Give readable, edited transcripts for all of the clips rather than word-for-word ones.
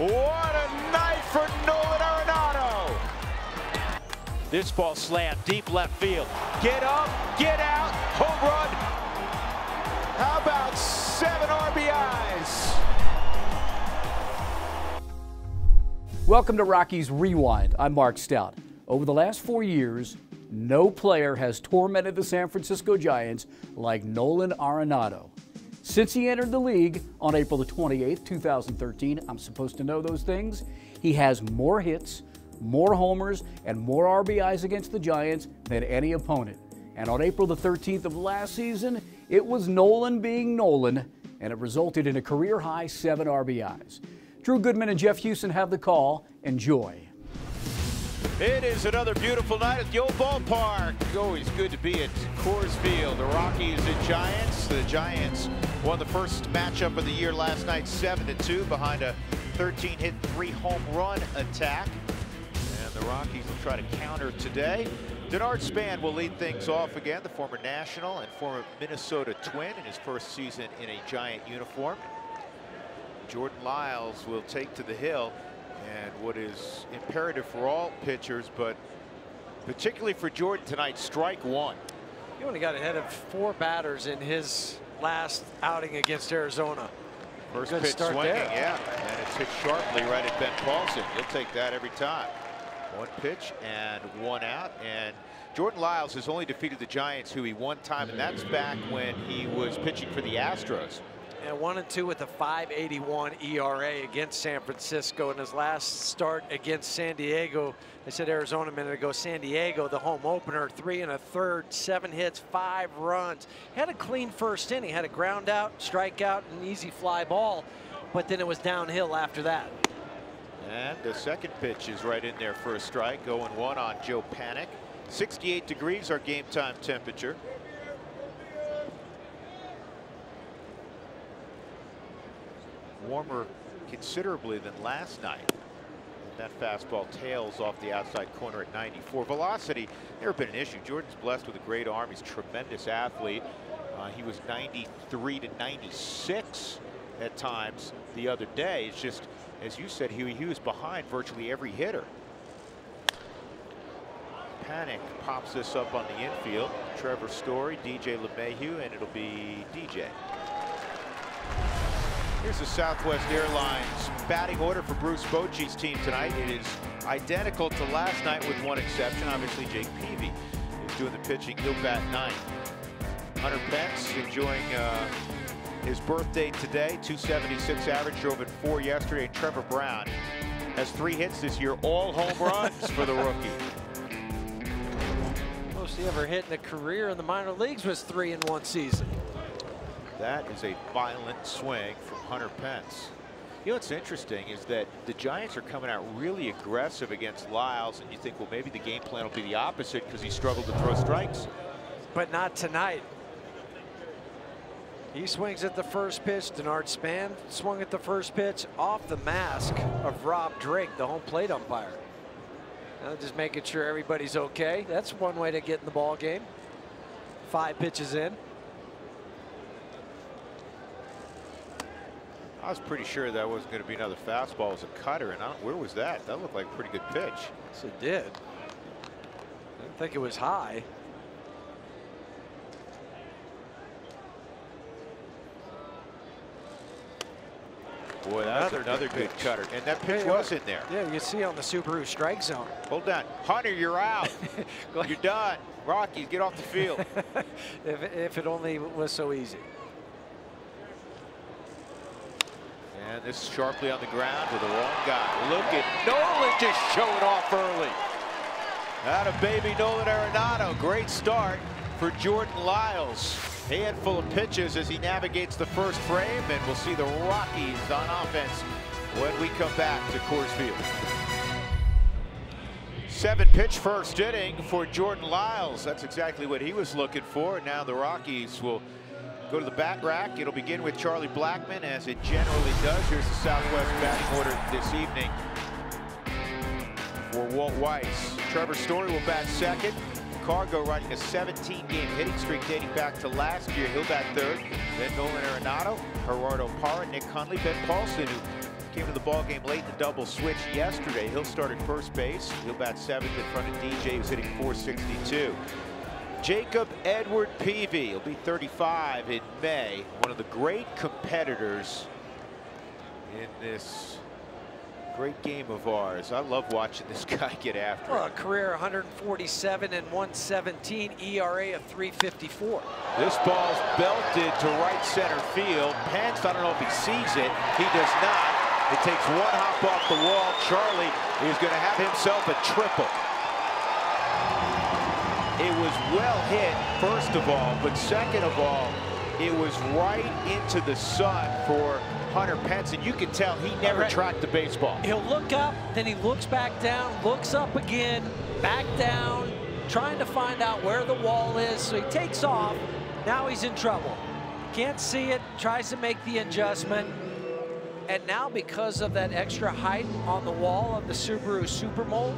What a night for Nolan Arenado. This ball slammed deep left field. Get up, get out, home run. How about 7 RBIs? Welcome to Rockies Rewind. I'm Mark Stout. Over the last 4 years, no player has tormented the San Francisco Giants like Nolan Arenado. Since he entered the league on April the 28th, 2013, I'm supposed to know those things, he has more hits, more homers, and more RBIs against the Giants than any opponent. And on April the 13th of last season, it was Nolan being Nolan, and it resulted in a career-high 7 RBIs. Drew Goodman and Jeff Houston have the call. Enjoy. It is another beautiful night at the old ballpark. Always good to be at Coors Field. The Rockies and Giants. The Giants won the first matchup of the year last night, 7-2, behind a 13-hit, 3-home run attack. And the Rockies will try to counter today. Denard Span will lead things off again, the former National and former Minnesota Twin in his first season in a Giant uniform. Jordan Lyles will take to the hill. And what is imperative for all pitchers, but particularly for Jordan tonight, strike one. He only got ahead of 4 batters in his last outing against Arizona. First pitch swinging, yeah, and it's hit sharply right at Ben Paulson. He'll take that every time. 1 pitch and 1 out, and Jordan Lyles has only defeated the Giants, who he one time, and that's back when he was pitching for the Astros. And 1-2 with a 5.81 ERA against San Francisco in his last start against San Diego. I said Arizona a minute ago. San Diego, the home opener, 3 1/3, 7 hits, 5 runs. Had a clean first inning, had a ground out, strikeout, an easy fly ball, but then it was downhill after that. And the second pitch is right in there for a strike. 0-1 on Joe Panik. 68 degrees our game time temperature. Warmer considerably than last night. And that fastball tails off the outside corner at 94. Velocity never been an issue. Jordan's blessed with a great arm. He's a tremendous athlete. He was 93 to 96 at times the other day. It's just, as you said, he was behind virtually every hitter. Panik pops this up on the infield. Trevor Story, DJ LeMahieu, and it'll be DJ. Here's the Southwest Airlines batting order for Bruce Bochy's team tonight. It is identical to last night with one exception. Obviously, Jake Peavy is doing the pitching. He'll bat 9th. Hunter Pence enjoying his birthday today. 276 average, drove in 4 yesterday. And Trevor Brown has 3 hits this year, all home runs for the rookie. Most he ever hit in a career in the minor leagues was 3 in 1 season. That is a violent swing from Hunter Pence. You know what's interesting is that the Giants are coming out really aggressive against Lyles, and you think, well, maybe the game plan will be the opposite because he struggled to throw strikes. But not tonight. He swings at the first pitch. Denard Span swung at the first pitch off the mask of Rob Drake, the home plate umpire. Now just making sure everybody's okay. That's one way to get in the ball game. 5 pitches in. I was pretty sure that wasn't going to be another fastball. It was a cutter, and where was that? That looked like a pretty good pitch. Yes, it did. I didn't think it was high. Boy, that's another good cutter. And that pitch was in there. Yeah, you see on the Subaru strike zone. Hold on. Hunter, you're out. You're done. Rockies, get off the field. if it only was so easy. And this sharply on the ground with the wrong guy. Look at Nolan just showing off early. Atta baby Nolan Arenado. Great start for Jordan Lyles. Handful of pitches as he navigates the first frame, and we'll see the Rockies on offense when we come back to Coors Field. 7-pitch first inning for Jordan Lyles. That's exactly what he was looking for. And now the Rockies will go to the bat rack. It'll begin with Charlie Blackmon, as it generally does. Here's the Southwest batting order this evening for Walt Weiss. Trevor Story will bat second. Cargo riding a 17-game hitting streak dating back to last year. He'll bat third. Then Nolan Arenado, Gerardo Parra, Nick Hundley, Ben Paulson, who came to the ball game late in the double switch yesterday. He'll start at first base. He'll bat 7th in front of DJ, who's hitting .462. Jacob Edward Peavy, he'll be 35 in May. One of the great competitors in this great game of ours. I love watching this guy get after Well, it. a career 147 and 117, ERA of 3.54. This ball's belted to right center field. Pence, I don't know if he sees it. He does not. It takes one hop off the wall. Charlie is going to have himself a triple. It was well hit, first of all, but second of all, it was right into the sun for Hunter Pence, and you can tell he never tracked the baseball. He'll look up, then he looks back down, looks up again, back down, trying to find out where the wall is. So he takes off. Now he's in trouble. Can't see it, tries to make the adjustment. And now, because of that extra height on the wall of the Subaru Supermole,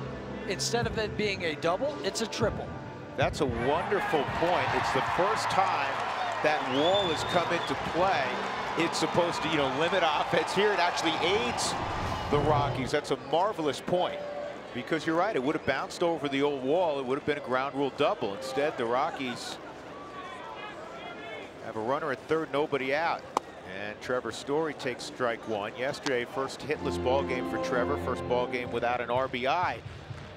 instead of it being a double, it's a triple. That's a wonderful point. It's the first time that wall has come into play. It's supposed to, limit offense. Here it actually aids the Rockies. That's a marvelous point, because you're right, it would have bounced over the old wall. It would have been a ground rule double. Instead, the Rockies have a runner at third, nobody out. And Trevor Story takes strike one. Yesterday, first hitless ball game for Trevor, first ball game without an RBI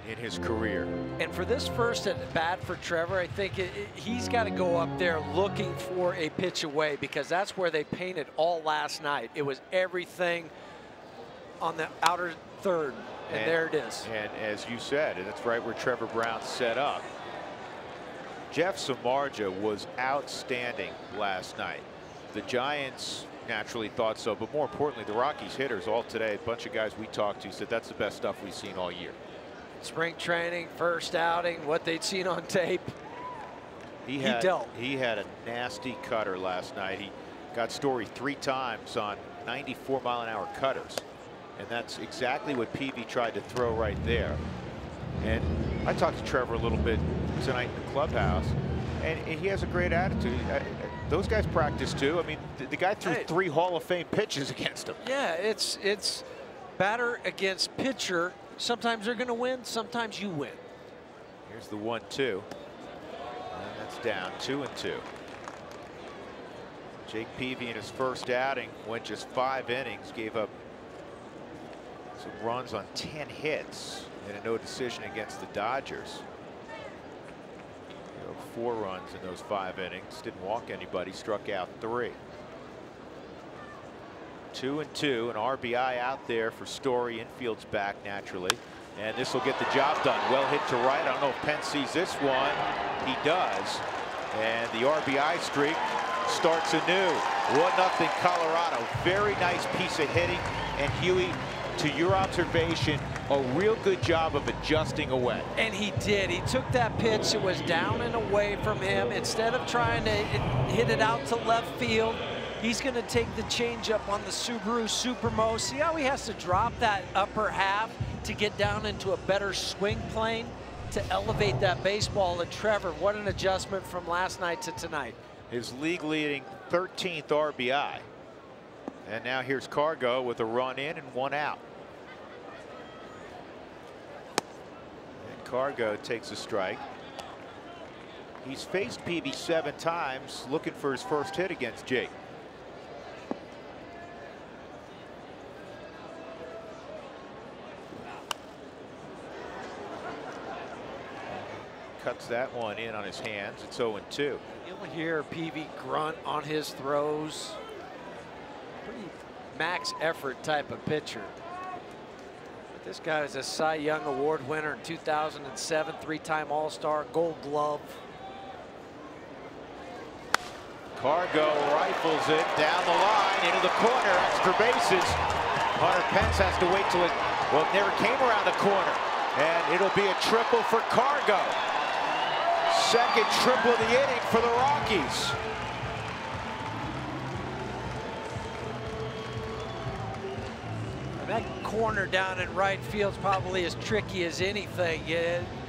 in his career. And for this first at bat for Trevor, I think he's got to go up there looking for a pitch away, because that's where they painted all last night. It was everything on the outer third, and there it is. And as you said, and that's right where Trevor Brown set up. Jeff Samardzija was outstanding last night. The Giants naturally thought so, but more importantly, the Rockies hitters all today, a bunch of guys we talked to said that's the best stuff we've seen all year. Spring training, first outing, what they'd seen on tape. He dealt. He had a nasty cutter last night. He got Story 3 times on 94-mile-an-hour cutters, and that's exactly what Peavy tried to throw right there. And I talked to Trevor a little bit tonight in the clubhouse, and he has a great attitude. Those guys practice too. I mean, the guy threw 3 Hall of Fame pitches against him. Yeah, it's batter against pitcher. Sometimes they're going to win, sometimes you win. Here's the 1-2. And that's down 2-2. Jake Peavy in his first outing went just 5 innings, gave up some runs on 10 hits and a no decision against the Dodgers. 4 runs in those 5 innings, didn't walk anybody, struck out 3. 2-2, an RBI out there for Story. Infield's back naturally, and this will get the job done. Well hit to right. I don't know if Penn sees this one. He does, and the RBI streak starts anew. 1-0 Colorado. Very nice piece of hitting, and Huey, to your observation, a real good job of adjusting away. And he did. He took that pitch. It was down and away from him. Instead of trying to hit it out to left field, he's going to take the changeup on the Subaru Supermo. See how he has to drop that upper half to get down into a better swing plane to elevate that baseball. And Trevor, what an adjustment from last night to tonight. His league-leading 13th RBI. And now here's Cargo with a run in and 1 out. And Cargo takes a strike. He's faced Peavy 7 times, looking for his first hit against Jake. Cuts that one in on his hands. It's 0-2. You'll hear Peavy grunt on his throws. Pretty max effort type of pitcher. But this guy is a Cy Young Award winner in 2007, 3-time All-Star, Gold Glove. Cargo rifles it down the line into the corner. Extra bases. Hunter Pence has to wait till it, well, it never came around the corner. And it'll be a triple for Cargo. Second triple of the inning for the Rockies. That corner down in right field is probably as tricky as anything.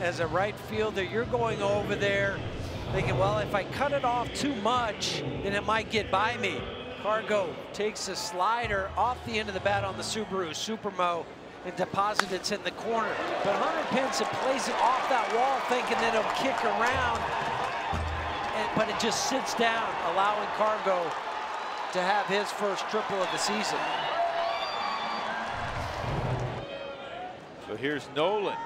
As a right fielder, you're going over there thinking, well, if I cut it off too much, then it might get by me. Cargo takes a slider off the end of the bat on the Subaru Supermo and deposits it in the corner. But Hunter Pinson plays it off that wall thinking that it'll kick around, but it just sits down, allowing Cargo to have his first triple of the season. So here's Nolan.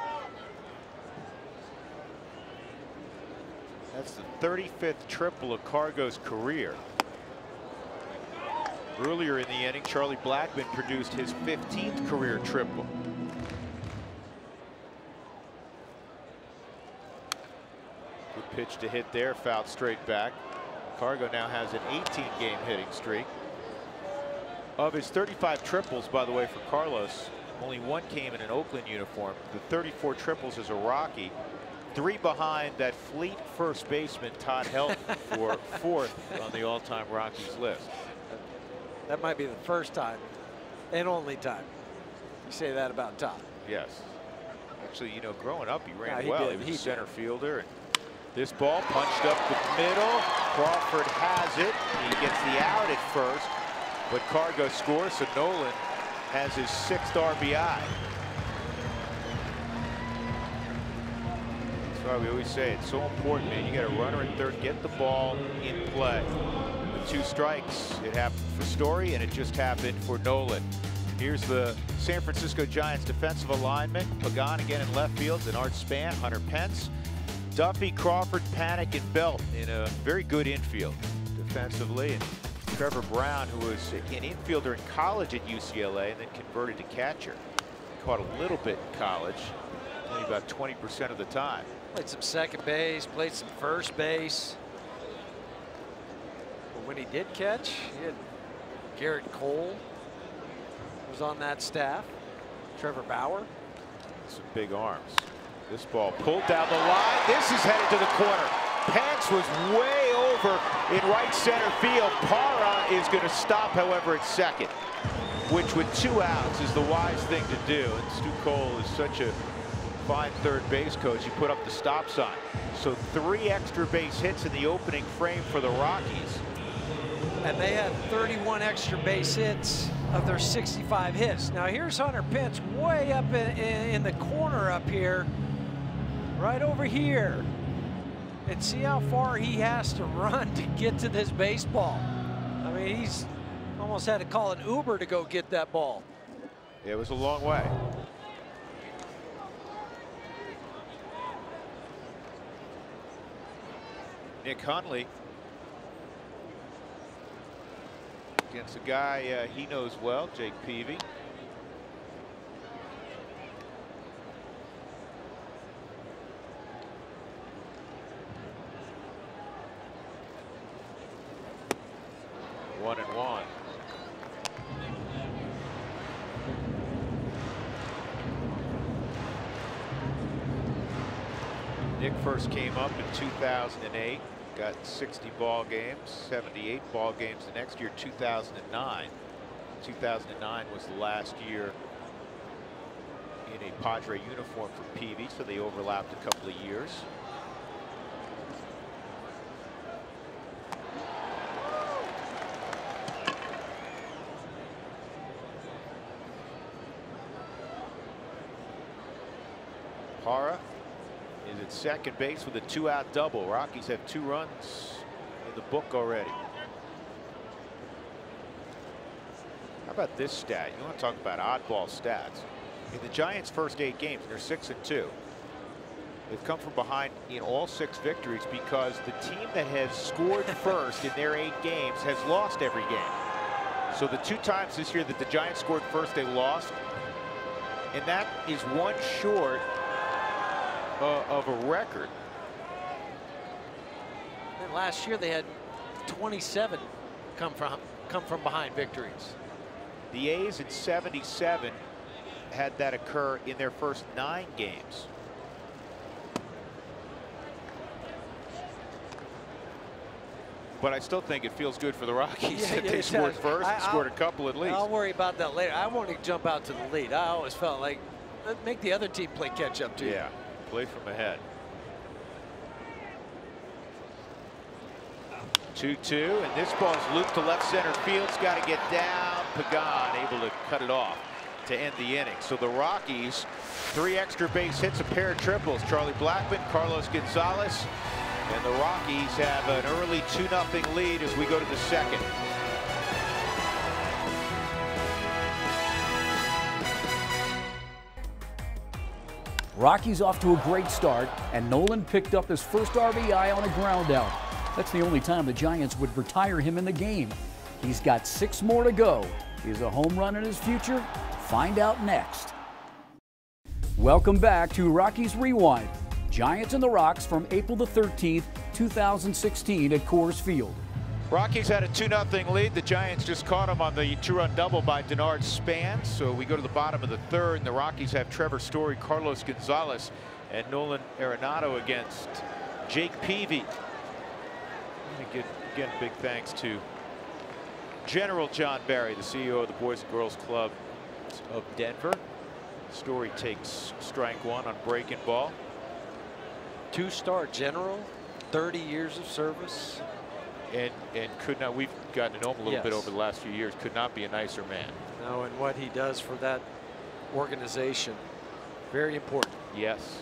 That's the 35th triple of Cargo's career. Earlier in the inning, Charlie Blackmon produced his 15th career triple. Good pitch to hit there, fouled straight back. Cargo now has an 18-game hitting streak. Of his 35 triples, by the way, for Carlos, only one came in an Oakland uniform. The 34 triples as a Rocky. 3 behind that fleet first baseman, Todd Helton, for 4th on the all-time Rockies list. That might be the first time and only time you say that about Todd. Yes. Actually, you know, growing up, he ran he well. did. He was a center fielder. And this ball punched up the middle. Crawford has it. He gets the out at first, but Cargo scores, so Nolan has his 6th RBI. That's why we always say it's so important, man. You got a runner at third, get the ball in play. With 2 strikes, it happened for Story, and it just happened for Nolan. Here's the San Francisco Giants defensive alignment. Pagan again in left field, and Art Span, Hunter Pence, Duffy, Crawford, Panic, and Belt in a very good infield defensively. And Trevor Brown, who was an infielder in college at UCLA and then converted to catcher. Caught a little bit in college, only about 20% of the time. Played some second base, played some first base. But when he did catch, he had Garrett Cole was on that staff. Trevor Bauer. Some big arms. This ball pulled down the line. This is headed to the corner. Pence was way over in right center field. Parra is going to stop, however, at second, which with 2 outs is the wise thing to do. And Stu Cole is such a fine third base coach. He put up the stop sign. So 3 extra base hits in the opening frame for the Rockies. And they had 31 extra base hits of their 65 hits. Now here's Hunter Pence way up in the corner up here, right over here. And see how far he has to run to get to this baseball. I mean, he's almost had to call an Uber to go get that ball. It was a long way. Nick Hundley against a guy he knows well, Jake Peavy. One and one. Nick first came up in 2008, got 60 ball games, 78 ball games the next year, 2009. 2009 was the last year in a Padre uniform for Peavy, so they overlapped a couple of years. Parra is at second base with a 2-out double. Rockies have 2 runs in the book already. How about this stat? You want to talk about oddball stats. In the Giants' first 8 games, they're 6-2. They've come from behind in all 6 victories because the team that has scored first in their 8 games has lost every game. So the 2 times this year that the Giants scored first, they lost. And that is 1 short of a record. And last year they had 27 come from behind victories. The A's in '77 had that occur in their first 9 games. But I still think it feels good for the Rockies that they scored first and scored a couple at least. I'll worry about that later. I want to jump out to the lead. I always felt like make the other team play catch up to you. Yeah, play from ahead. 2-2, and this ball's looped to left center field. It's got to get down. Pagan able to cut it off to end the inning. So the Rockies, 3 extra base hits, a pair of triples. Charlie Blackmon, Carlos Gonzalez, and the Rockies have an early 2-0 lead as we go to the second. Rockies off to a great start, and Nolan picked up his first RBI on a ground out. That's the only time the Giants would retire him in the game. He's got 6 more to go. Is a home run in his future? Find out next. Welcome back to Rockies Rewind. Giants and the Rocks from April the 13th, 2016 at Coors Field. Rockies had a 2-0 lead. The Giants just caught them on the 2-run double by Denard Span. So we go to the bottom of the third, and the Rockies have Trevor Story, Carlos Gonzalez, and Nolan Arenado against Jake Peavy. Again, big thanks to General John Barry, the CEO of the Boys and Girls Club of Denver. Story takes strike 1 on breaking ball. 2-star general, 30 years of service. And could not, we've gotten to know him a little bit over the last few years, could not be a nicer man. No, and what he does for that organization, very important. Yes.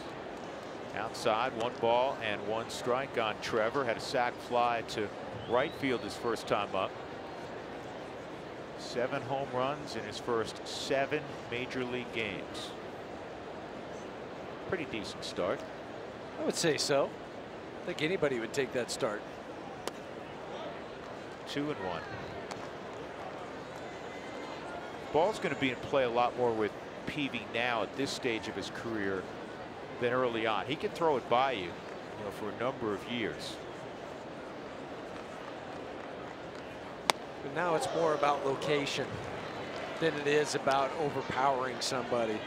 Outside, 1 ball and 1 strike on Trevor. Had a sac fly to right field his first time up. 7 home runs in his first 7 major league games. Pretty decent start. I would say so. I think anybody would take that start. 2-1. Ball's going to be in play a lot more with Peavy now at this stage of his career than early on. He can throw it by you, for a number of years. But now it's more about location than it is about overpowering somebody.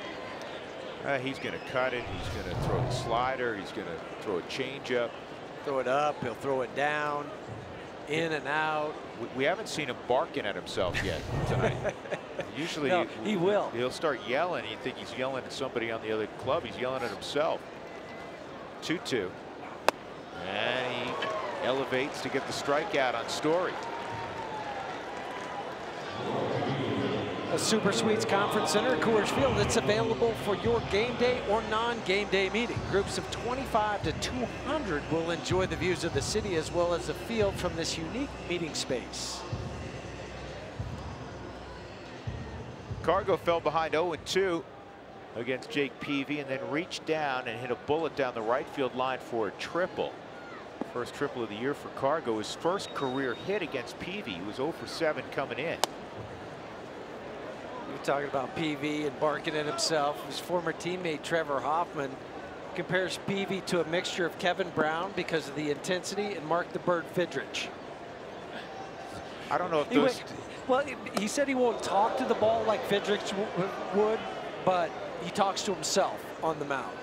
He's going to cut it. He's going to throw the slider. He's going to throw a changeup. Throw it up. He'll throw it down. In and out. We haven't seen him barking at himself yet tonight. Usually no, he will. He'll start yelling. You think he's yelling at somebody on the other club. He's yelling at himself. 2-2. And he elevates to get the strikeout on Story. A Super Suites Conference Center, Coors Field. It's available for your game day or non-game day meeting. Groups of 25 to 200 will enjoy the views of the city as well as the field from this unique meeting space. Cargo fell behind 0-2 against Jake Peavy and then reached down and hit a bullet down the right field line for a triple. First triple of the year for Cargo. His first career hit against Peavy. He was 0 for 7 coming in. You're talking about Peavy and barking at himself. His former teammate Trevor Hoffman compares Peavy to a mixture of Kevin Brown because of the intensity and Mark the Bird Fidrich. I don't know if those... Well, he said he won't talk to the ball like Fidrich would, but he talks to himself on the mound.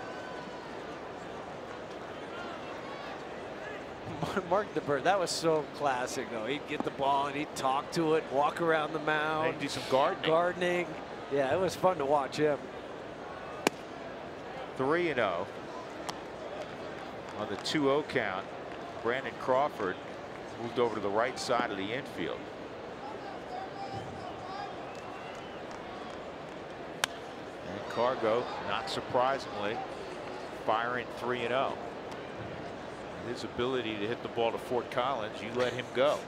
Mark the Bird, that was so classic though. He'd get the ball and he'd talk to it, walk around the mound. They'd do some gardening. Yeah, it was fun to watch him. 3-0 on the 2-0 count. Brandon Crawford moved over to the right side of the infield. And Cargo, not surprisingly, firing 3-0. His ability to hit the ball to Fort Collins, you let him go.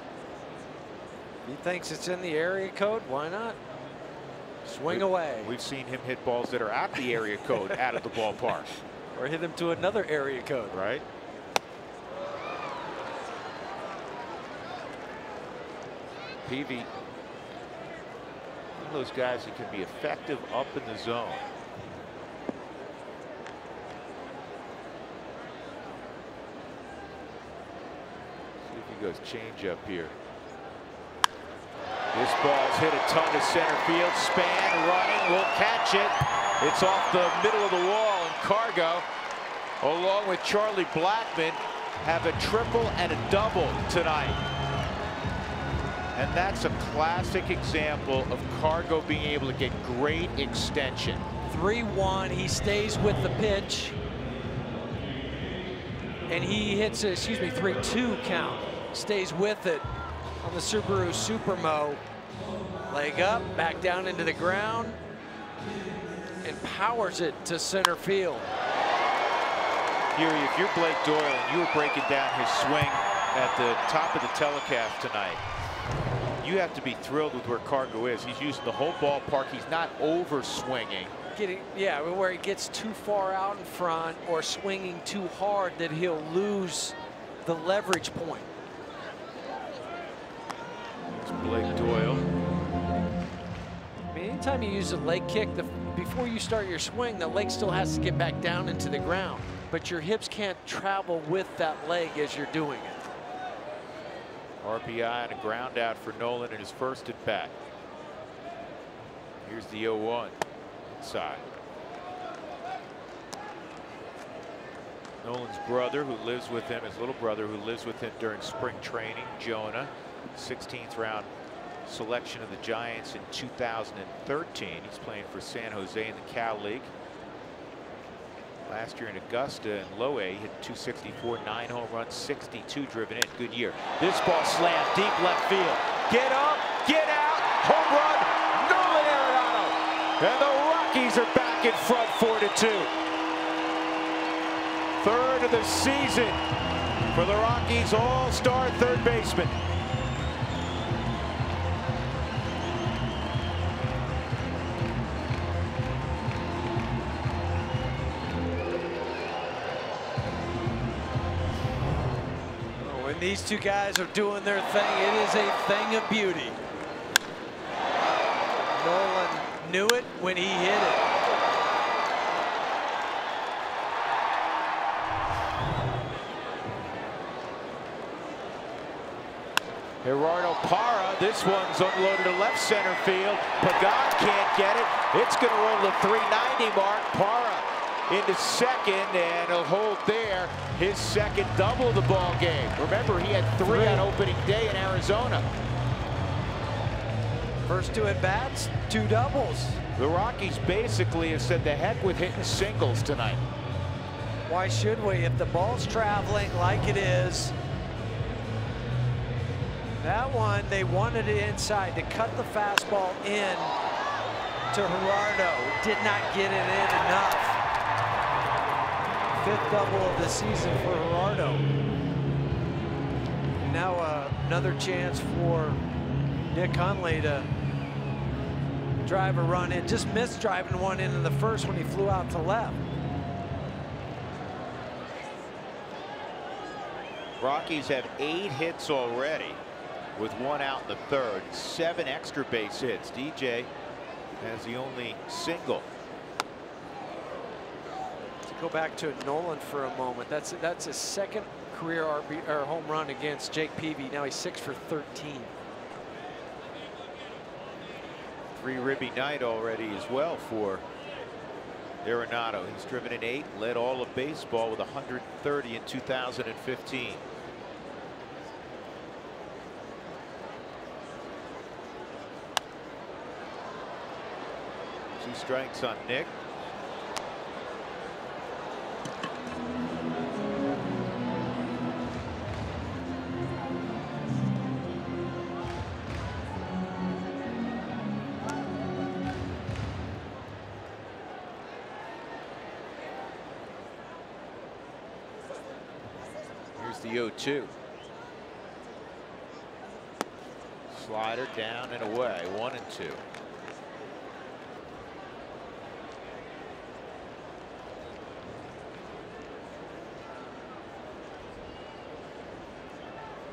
He thinks it's in the area code. Why not? Swing away. We've seen him hit balls that are at the area code out of the ballpark. Or hit him to another area code. Right. Peavy, one of those guys that can be effective up in the zone. Goes change up here. This ball's hit a ton to center field. Span running, will catch it. It's off the middle of the wall, and Cargo, along with Charlie Blackmon, have a triple and a double tonight. And that's a classic example of Cargo being able to get great extension. 3-1, he stays with the pitch. And he hits a, 3-2 count. stays with it on the Subaru Supermo. Leg up, back down into the ground, and powers it to center field. Huey, if you're Blake Doyle and you were breaking down his swing at the top of the telecast tonight, you have to be thrilled with where Cargo is. He's using the whole ballpark. He's not over swinging. Yeah, where he gets too far out in front or swinging too hard that he'll lose the leverage point. It's Blake Doyle. I mean, anytime you use a leg kick, before you start your swing, the leg still has to get back down into the ground. But your hips can't travel with that leg as you're doing it. RBI and a ground out for Nolan in his first at bat. Here's the 0-1 inside. Nolan's brother, who lives with him, his little brother, who lives with him during spring training, Jonah, 16th round selection of the Giants in 2013. He's playing for San Jose in the Cal League. Last year in Augusta and low A, hit 264, 9 home runs, 62 driven in. Good year. This ball slammed deep left field. Get up, get out, home run, Nolan Arenado. And the Rockies are back in front 4-2. Third of the season for the Rockies all-star third baseman. These two guys are doing their thing. It is a thing of beauty. Nolan knew it when he hit it. Gerardo Parra, this one's unloaded to left center field. Pagan can't get it. It's going to roll the 390 mark. Parra into second, and he'll hold there. His second double of the ball game. Remember, he had three on opening day in Arizona. First two at bats, two doubles. The Rockies basically have said the heck with hitting singles tonight. Why should we? If the ball's traveling like it is. That one, they wanted it inside to cut the fastball in to Gerardo. Did not get it in enough. Fifth double of the season for Gerardo. Now another chance for Nick Hundley to drive a run in. Just missed driving one in the first when he flew out to left. Rockies have 8 hits already with 1 out in the third. 7 extra base hits. DJ has the only single. Go back to Nolan for a moment. That's his second career home run against Jake Peavy. Now he's 6 for 13. 3 ribby night already as well for Arenado. He's driven in 8, led all of baseball with 130 in 2015. Two strikes on Nick. The 0-2. Slider down and away. 1-2.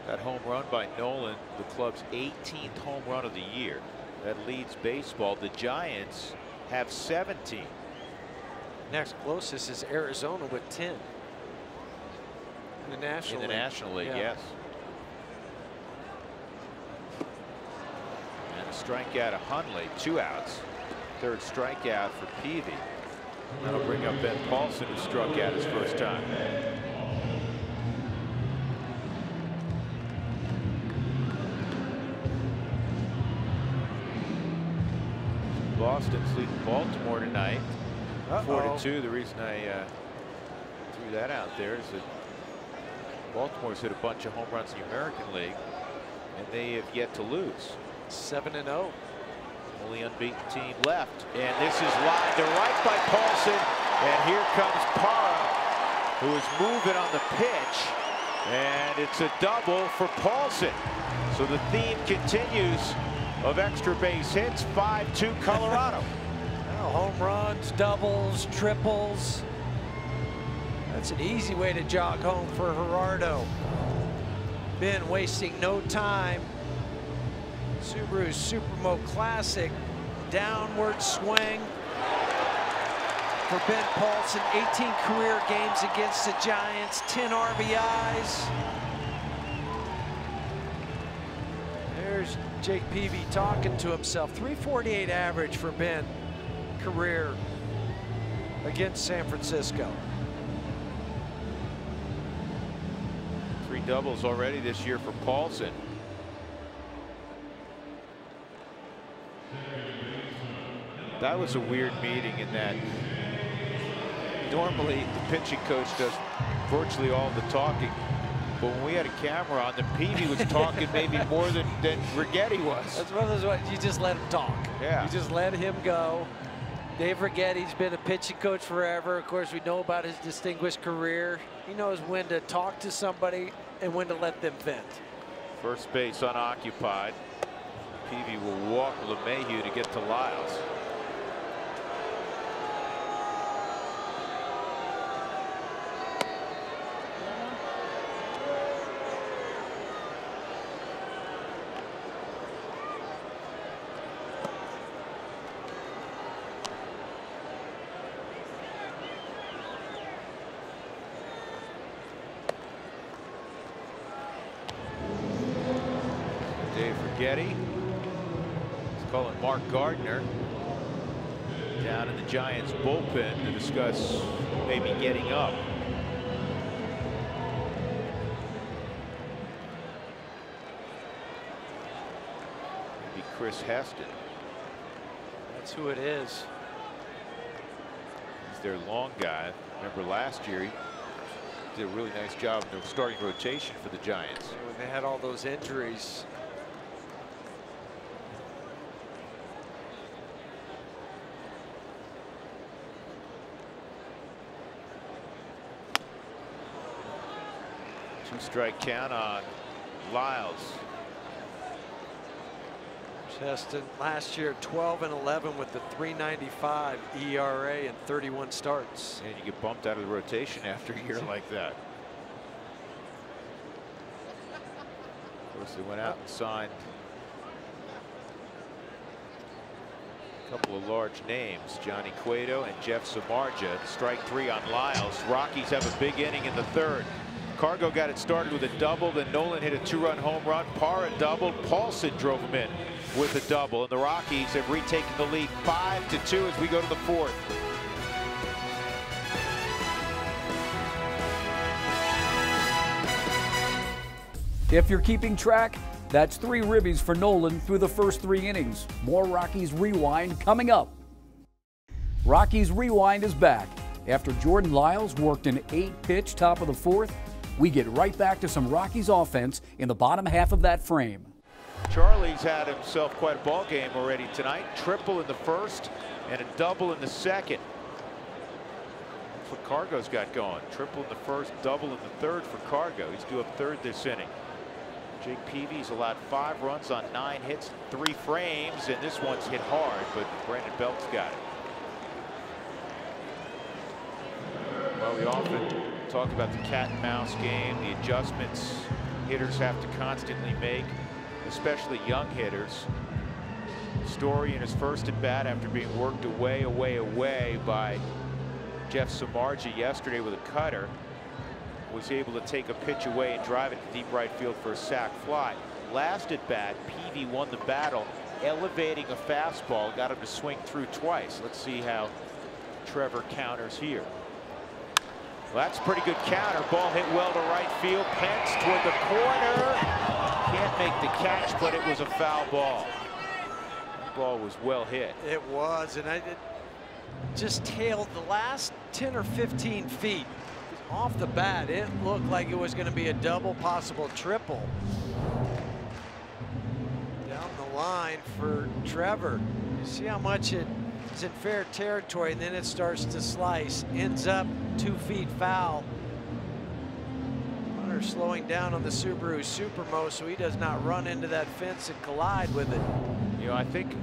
That home run by Nolan, the club's 18th home run of the year. That leads baseball. The Giants have 17. Next closest is Arizona with 10. In the National League, yeah. Yes. And a strikeout of Hundley, 2 outs. Third strikeout for Peavy. That'll bring up Ben Paulson, who struck out his first time. Boston's leading Baltimore tonight. 4-2. The reason I threw that out there is that Baltimore's hit a bunch of home runs in the American League, and they have yet to lose. 7-0. Only unbeaten team left. And this is lined to right by Paulson. And here comes Parra, who is moving on the pitch. And it's a double for Paulson. So the theme continues of extra base hits. 5-2 Colorado. Well, home runs, doubles, triples. That's an easy way to jog home for Gerardo. Been wasting no time. Subaru Supermo Classic. Downward swing for Ben Paulson. 18 career games against the Giants. 10 RBIs. There's Jake Peavy talking to himself. 348 average for Ben. Career against San Francisco. 3 doubles already this year for Paulson. That was a weird meeting in that normally the pitching coach does virtually all the talking, but when we had a camera on, the Peavy was talking maybe more than Righetti was. That's one of those ones you just let him talk. Yeah. You just let him go. Dave Righetti's been a pitching coach forever. Of course, we know about his distinguished career. He knows when to talk to somebody and when to let them vent. First base unoccupied. Peavy will walk LeMahieu to get to Lyles. Dave Righetti. He's calling Mark Gardner down in the Giants bullpen to discuss maybe getting up. Maybe Chris Heston. That's who it is. He's their long guy. Remember last year he did a really nice job in the starting rotation for the Giants. When they had all those injuries. Two-strike count on Lyles. Heston last year 12-11 with the 3.95 ERA and 31 starts. And you get bumped out of the rotation after a year like that. Of course, they went out and signed a couple of large names, Johnny Cueto and Jeff Samardzija. Strike 3 on Lyles. Rockies have a big inning in the third. Cargo got it started with a double, then Nolan hit a 2-run home run. Parra doubled. Paulson drove him in with a double, and the Rockies have retaken the lead 5-2 as we go to the fourth. If you're keeping track, that's 3 ribbies for Nolan through the first 3 innings. More Rockies Rewind coming up. Rockies Rewind is back. After Jordan Lyles worked an 8-pitch top of the fourth, we get right back to some Rockies offense in the bottom half of that frame. Charlie's had himself quite a ball game already tonight. Triple in the first and a double in the second. That's what Cargo's got going. Triple in the first, double in the third for Cargo. He's due up third this inning. Jake Peavy's allowed 5 runs on 9 hits, 3 frames, and this one's hit hard, but Brandon Belt's got it. Well, we often talk about the cat and mouse game, the adjustments hitters have to constantly make, especially young hitters. Story in his first at bat after being worked away by Jeff Samardzija yesterday with a cutter, was able to take a pitch away and drive it to deep right field for a sac fly. Last at bat, Peavy won the battle, elevating a fastball, got him to swing through twice. Let's see how Trevor counters here. Well, that's a pretty good counter. Ball hit well to right field. Pence toward the corner. Can't make the catch, but it was a foul ball. That ball was well hit. It was, and it just tailed the last 10 or 15 feet. Off the bat, it looked like it was going to be a double, possible triple. Down the line for Trevor. You see how much it is in fair territory, and then it starts to slice. Ends up 2 feet foul. Hunter slowing down on the Subaru Supermo so he does not run into that fence and collide with it. You know, I think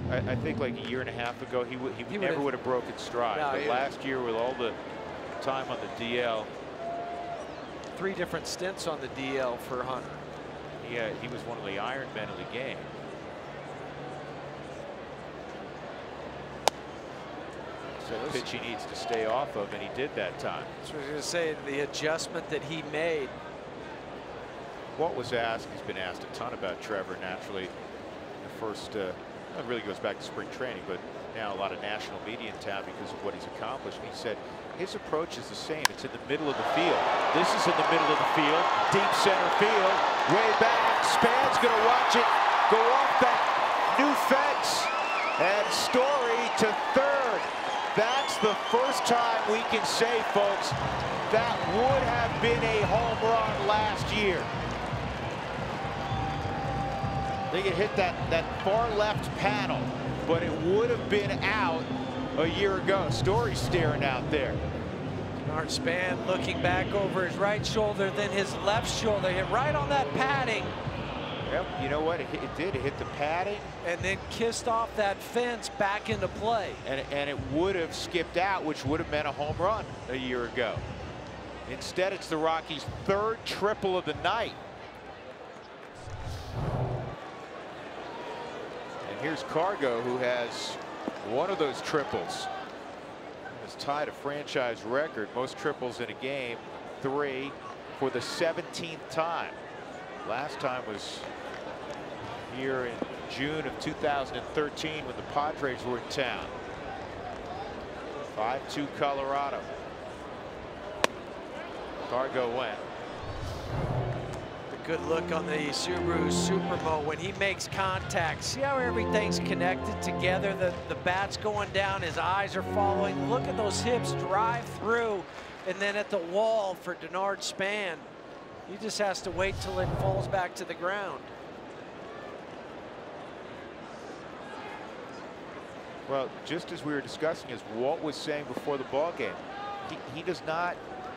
like a year and a half ago, he never would have broken stride. No, but last year, with all the time on the DL, 3 different stints on the DL for Hunter. Yeah, he was one of the iron men of the game. So the pitch he needs to stay off of, and he did that time. That's what I was going to say, the adjustment that he made. What was asked, he's been asked a ton about Trevor, naturally. The first, it really goes back to spring training, but now a lot of national media in town because of what he's accomplished. And he said his approach is the same. It's in the middle of the field. This is in the middle of the field, deep center field, way back. Span's going to watch it go off that new fence. And Story to third. That's the first time we can say, folks, that would have been a home run last year. They could hit that far left panel, but it would have been out a year ago. Story staring out there. Denard Span looking back over his right shoulder, then his left shoulder, hit right on that padding. Yep, you know what? It did. It hit the padding. And then kissed off that fence back into play. And it would have skipped out, which would have meant a home run a year ago. Instead, it's the Rockies' 3rd triple of the night. And here's Cargo, who has one of those triples. Has tied a franchise record, most triples in a game, 3 for the 17th time. Last time was here in June of 2013 when the Padres were in town. 5-2 Colorado. Cargo went. The good look on the Subaru Supermo when he makes contact. See how everything's connected together? The bat's going down, his eyes are following. Look at those hips drive through. And then at the wall for Denard Span. He just has to wait till it falls back to the ground. Well, just as we were discussing, as Walt was saying before the ball game, he does not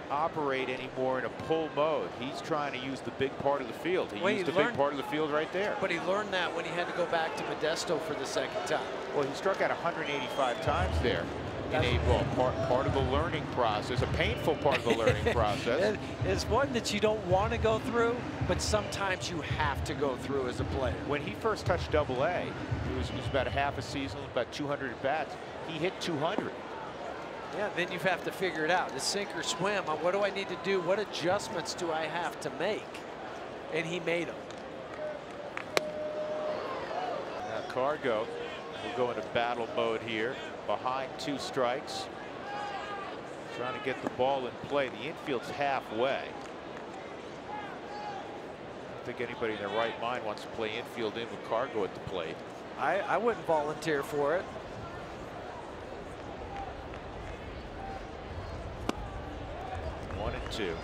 operate anymore in a pull mode. He's trying to use the big part of the field. He used the big part of the field right there. But he learned that when he had to go back to Modesto for the 2nd time. Well, he struck out 185 times there in A-ball. Part of the learning process, a painful part of the learning process. It's one that you don't want to go through, but sometimes you have to go through as a player. When he first touched Double-A, it was about a half a season, about 200 at bats. He hit 200. Yeah, then you have to figure it out. It's sink or swim. What do I need to do? What adjustments do I have to make? And he made them. Now Cargo will go into battle mode here. Behind 2 strikes. Trying to get the ball in play. The infield's halfway. I don't think anybody in their right mind wants to play infield in with Cargo at the plate. I wouldn't volunteer for it. One and 2.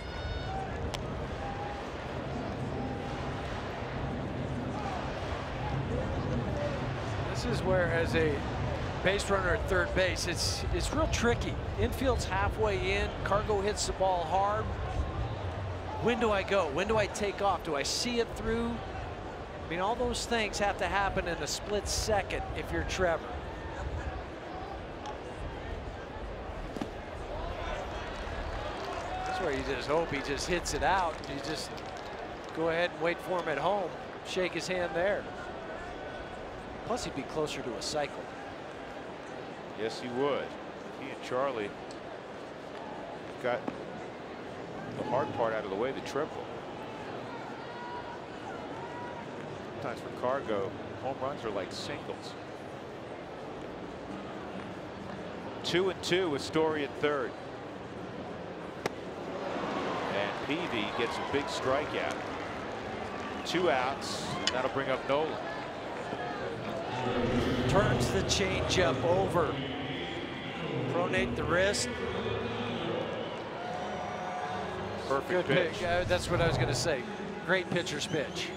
This is where, as a base runner at third base, it's real tricky. Infield's halfway in. Cargo hits the ball hard. When do I go? When do I take off? Do I see it through? I mean, all those things have to happen in a split second if you're Trevor. That's where you just hope he just hits it out. You just go ahead and wait for him at home. Shake his hand there. Plus, he'd be closer to a cycle. Yes, he would. He and Charlie got the hard part out of the way, the triple. Sometimes for Cargo, home runs are like singles. 2 and 2 with Story at third. And Peavy gets a big strikeout. 2 outs. That'll bring up Nolan. Turns the changeup over. Pronate the wrist. Perfect Good pitch. That's what I was going to say. Great pitcher's pitch.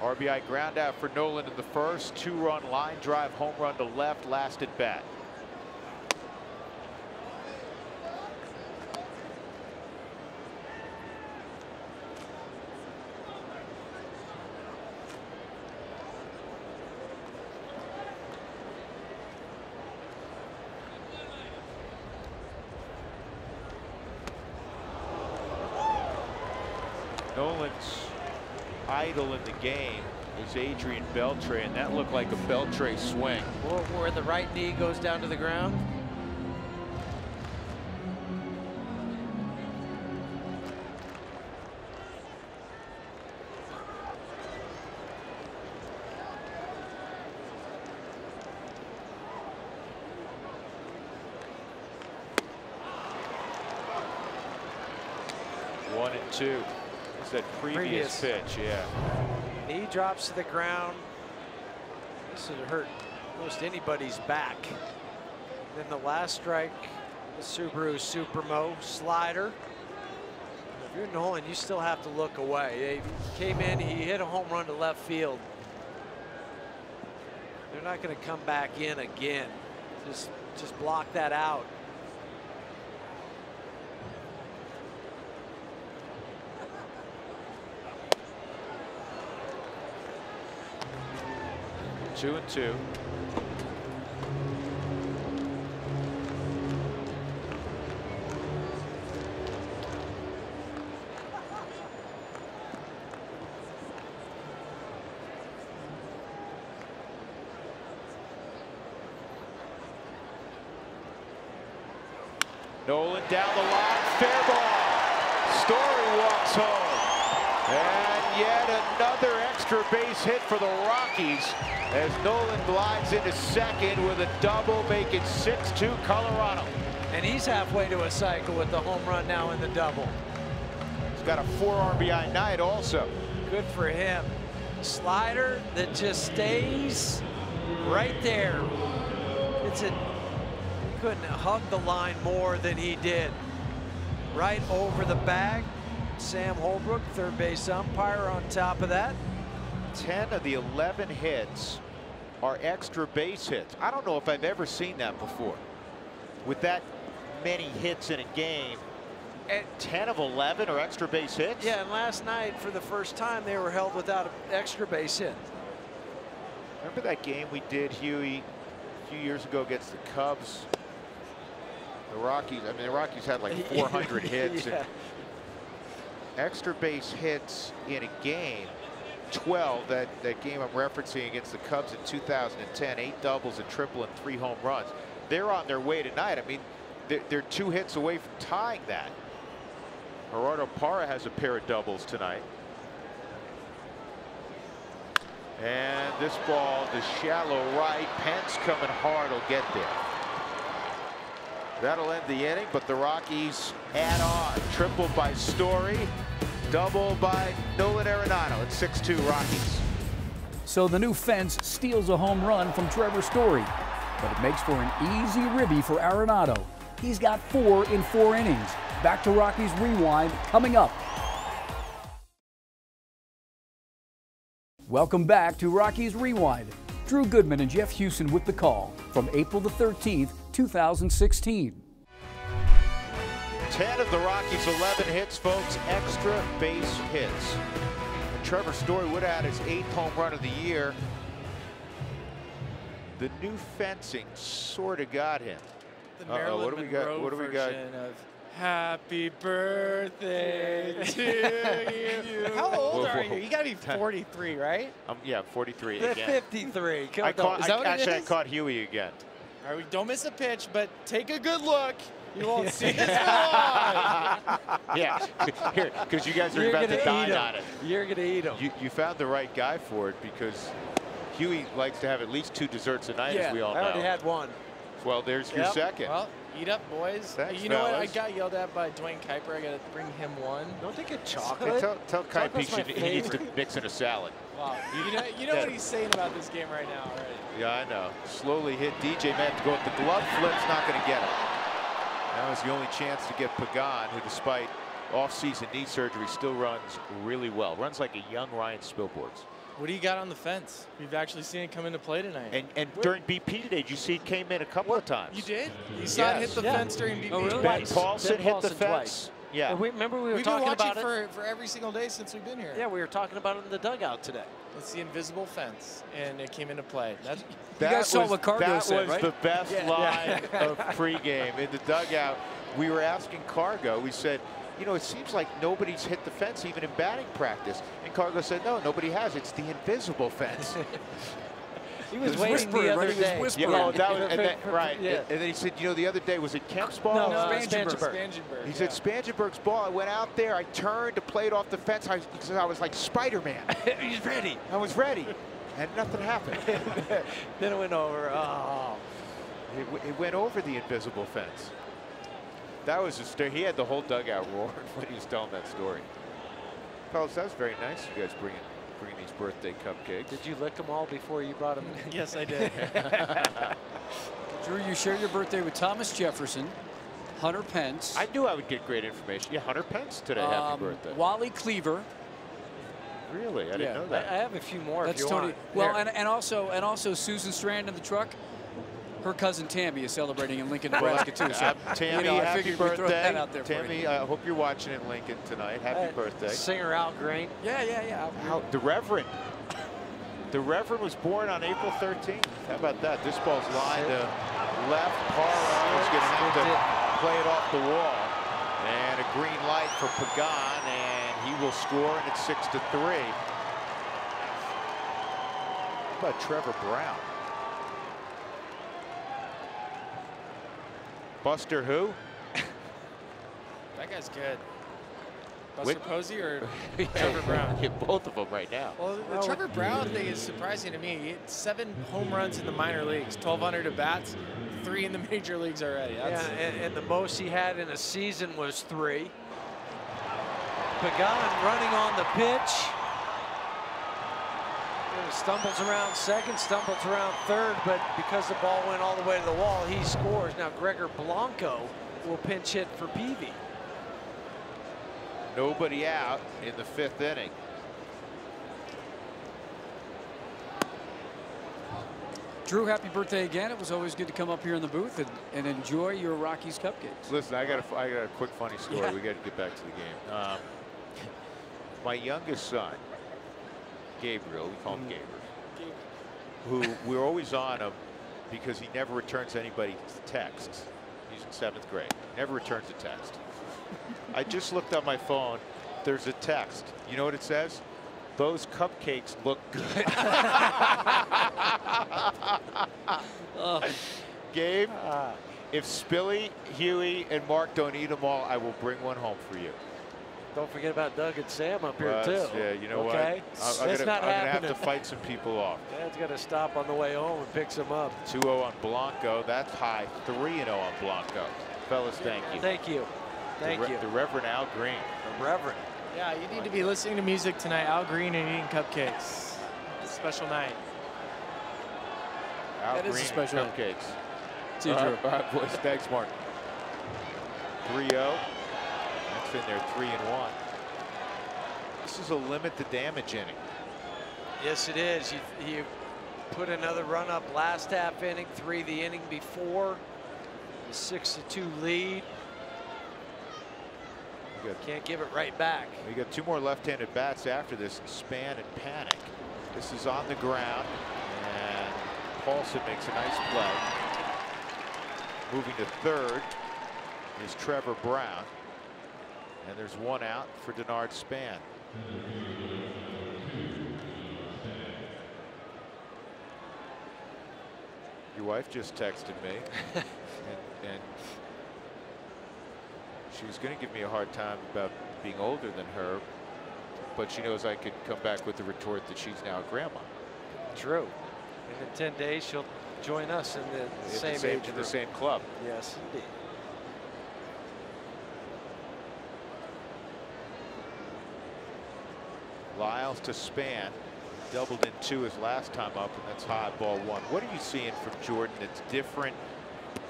RBI ground out for Nolan in the first. 2-run line drive, home run to left, last at bat. Nolan's idol in the game is Adrian Beltre, and that looked like a Beltre swing. Where the right knee goes down to the ground. One and two. It's that previous pitch, yeah. Knee drops to the ground. This would hurt most anybody's back. Then the last strike, the Subaru Supermo slider. If you're Nolan, you still have to look away. He came in, he hit a home run to left field. They're not going to come back in again. Just block that out. Two and two. Nolan down the line, fair ball. Story walks home. And yet another extra base hit for the Rockies as Nolan glides into second with a double, making 6-2 Colorado. And he's halfway to a cycle with the home run now in the double. He's got a 4 RBI night also. Good for him. Slider that just stays right there. He couldn't hug the line more than he did. Right over the bag. Sam Holbrook, third base umpire, on top of that. 10 of the 11 hits are extra base hits. I don't know if I've ever seen that before. With that many hits in a game, 10 of 11 are extra base hits? Yeah, and last night, for the first time, they were held without an extra base hit. Remember that game we did, Huey, a few years ago against the Cubs? The Rockies, I mean, the Rockies had like 400 hits. Yeah. And extra base hits in a game, 12, that game I'm referencing against the Cubs in 2010, 8 doubles, a triple, and 3 home runs. They're on their way tonight. I mean, they're 2 hits away from tying that. Gerardo Parra has a pair of doubles tonight. And this ball to shallow right. Pence coming hard will get there. That'll end the inning, but the Rockies add on. Triple by Story, double by Nolan Arenado. It's 6-2 Rockies. So the new fence steals a home run from Trevor Story, but it makes for an easy ribby for Arenado. He's got 4 in 4 innings. Back to Rockies Rewind coming up. Welcome back to Rockies Rewind. Drew Goodman and Jeff Hewson with the call from April the 13th, 2016. 10 of the Rockies' 11 hits, folks, extra base hits. And Trevor Story would add his 8th home run of the year. The new fencing sort of got him. The Marilyn what do we got? Monroe What do we got? version of Happy Birthday to you. How old are you? You gotta be 43, right? Yeah, 43 The again. 53. I caught, Is that what it actually, I is? caught Huey again. All right, don't miss a pitch, but take a good look. You won't see this one. Yeah, here, because you guys are You're about gonna to dine eat 'em. on it. You're gonna eat them. You found the right guy for it, because Huey likes to have at least 2 desserts a night, as we all I know. already had one. Well, there's your Yep. second. Well, Eat up, boys. Thanks, you know what? I fellas. got yelled at by Dwayne Kuiper. I got to bring him one. Don't they get Hey, chocolate? tell Kai P Chocolate's my he needs to favorite. mix in a salad. Wow. You know what he's saying about this game right now already. Yeah, I know. Slowly hit DJ. May have to go with the glove flip's not going to get it. That was the only chance to get Pagan, who despite off-season knee surgery still runs really well. Runs like a young Ryan Spilborghs. What do you got on the fence? We've actually seen it come into play tonight. And during BP today, did you see it came in a couple of times? You did? You saw it hit the fence during BP? Oh, really? Ben Paulson Ben hit the Paulson fence. twice. Yeah. Remember we were We've been talking watching about it. for every single day since we've been here. Yeah, we were talking about it in the dugout today. It's the invisible fence, and it came into play. That's, guys saw what Cargo said, right? That was the best line of pregame. In the dugout, we were asking Cargo, we said, you know, it seems like nobody's hit the fence even in batting practice. And Cargo said, no, nobody has. It's the invisible fence. He was was waiting whispering, the other right? He was day. whispering. Yeah, oh, that was, and then, right. Yeah. And then he said, you know, the other day, was it Kemp's ball? No, Spangenberg. Spangenberg. He said Spangenberg's ball. I went out there, I turned to play it off the fence. Because I was like Spider-Man. He's ready. I was ready. And nothing happened. Then it went over. Oh. It went over the invisible fence. That was just, he had the whole dugout roaring when he was telling that story. Fellas, that was very nice. You guys bringing these birthday cupcakes. Did you lick them all before you brought them in? Yes, I did. Drew, you share your birthday with Thomas Jefferson, Hunter Pence. I knew I would get great information. Yeah, Hunter Pence today. Happy birthday. Wally Cleaver. Really? I didn't Yeah. know that. I have a few more That's if you Tony. want. Well, Here. and also Susan Strand in the truck. Her cousin Tammy is celebrating in Lincoln, Nebraska too. So, Tammy, I happy figured we'd throw birthday. that out there for Tammy, you. I hope you're watching in Lincoln tonight. Happy birthday. Singer Al Green. Yeah. The Reverend. The Reverend was born on April 13th. How about that? This ball's lined to left. Parra is going to have to play it off the wall. And a green light for Pagan, and he will score, and it's 6-3. How about Trevor Brown? Buster who? That guy's good. Buster Whit- Posey or Trevor Brown? Yeah, both of them right now. Well, the Trevor Brown thing is surprising to me. He had 7 home runs in the minor leagues, 1,200 at bats, 3 in the major leagues already. That's, Yeah, and the most he had in a season was 3. Pagan running on the pitch. Stumbles around second, stumbles around third, but because the ball went all the way to the wall, he scores. Now Gregor Blanco will pinch hit for Peavy. Nobody out in the 5th inning. Drew, happy birthday again. It was always good to come up here in the booth and enjoy your Rockies cupcakes. Listen, I got a quick funny story. Yeah. We got to get back to the game. My youngest son, Gabriel, we call him Gabriel, who we're always on him because he never returns anybody's texts. He's in 7th grade. Never returns a text. I just looked on my phone. There's a text. You know what it says? Those cupcakes look good. Gabe, if Spilly, Huey, and Mark don't eat them all, I will bring one home for you. Don't forget about Doug and Sam up here Well, too. yeah, you know okay? what? I'm That's not gonna have happening. to fight some people off. Dad's got to stop on the way home and pick some up. 2-0 on Blanco. That's high. 3-0 on Blanco. Fellas, thank you. Thank you. Thank you. The Reverend Al Green. The Reverend. yeah, you need to be listening to music tonight. Al Green and eating cupcakes. Special night. Al That is a Green special night. cupcakes. See you, Drew. All right, boys. Thanks, Mark. 3-0. That's in there, 3-1. This is a limit the damage inning. Yes, it is. You put another run up last half inning, 3 the inning before. The 6-2 lead. Can't give it right back. We got 2 more left-handed bats after this. Span and Panic. This is on the ground, and Paulson makes a nice play. Moving to 3rd is Trevor Brown, and there's 1 out for Denard Span. Your wife just texted me, and she was going to give me a hard time about being older than her, but she knows I could come back with the retort that she's now a grandma. True. And in 10 days, she'll join us in the same age in group. the same club. Yes, indeed. Lyles to Span. Doubled in 2 his last time up, and that's high, ball 1. What are you seeing from Jordan that's different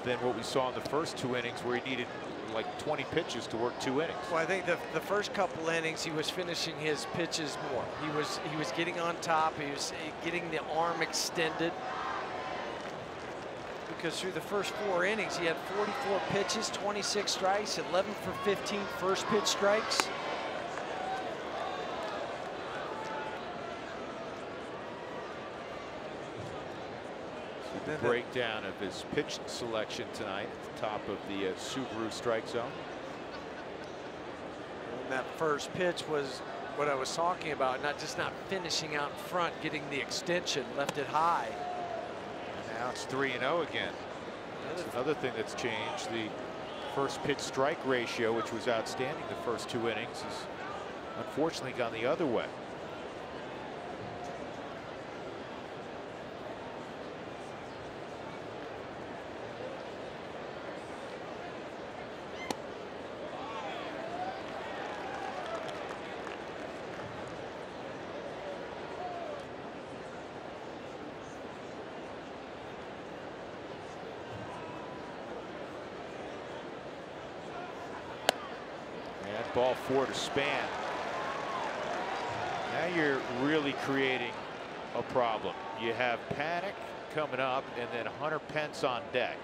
than what we saw in the first 2 innings, where he needed like 20 pitches to work 2 innings? Well, I think the first couple innings he was finishing his pitches more. He was getting on top. He was getting the arm extended. Because through the first 4 innings, he had 44 pitches, 26 strikes, 11 for 15 first pitch strikes. The breakdown of his pitch selection tonight at the top of the Subaru strike zone. And that first pitch was what I was talking about, not finishing out in front, getting the extension, left it high. And now it's 3-0 again. That's another thing that's changed. The first pitch strike ratio, which was outstanding the first 2 innings, has unfortunately gone the other way. Ball 4 to Span. Now you're really creating a problem. You have Panic coming up, and then Hunter Pence on deck.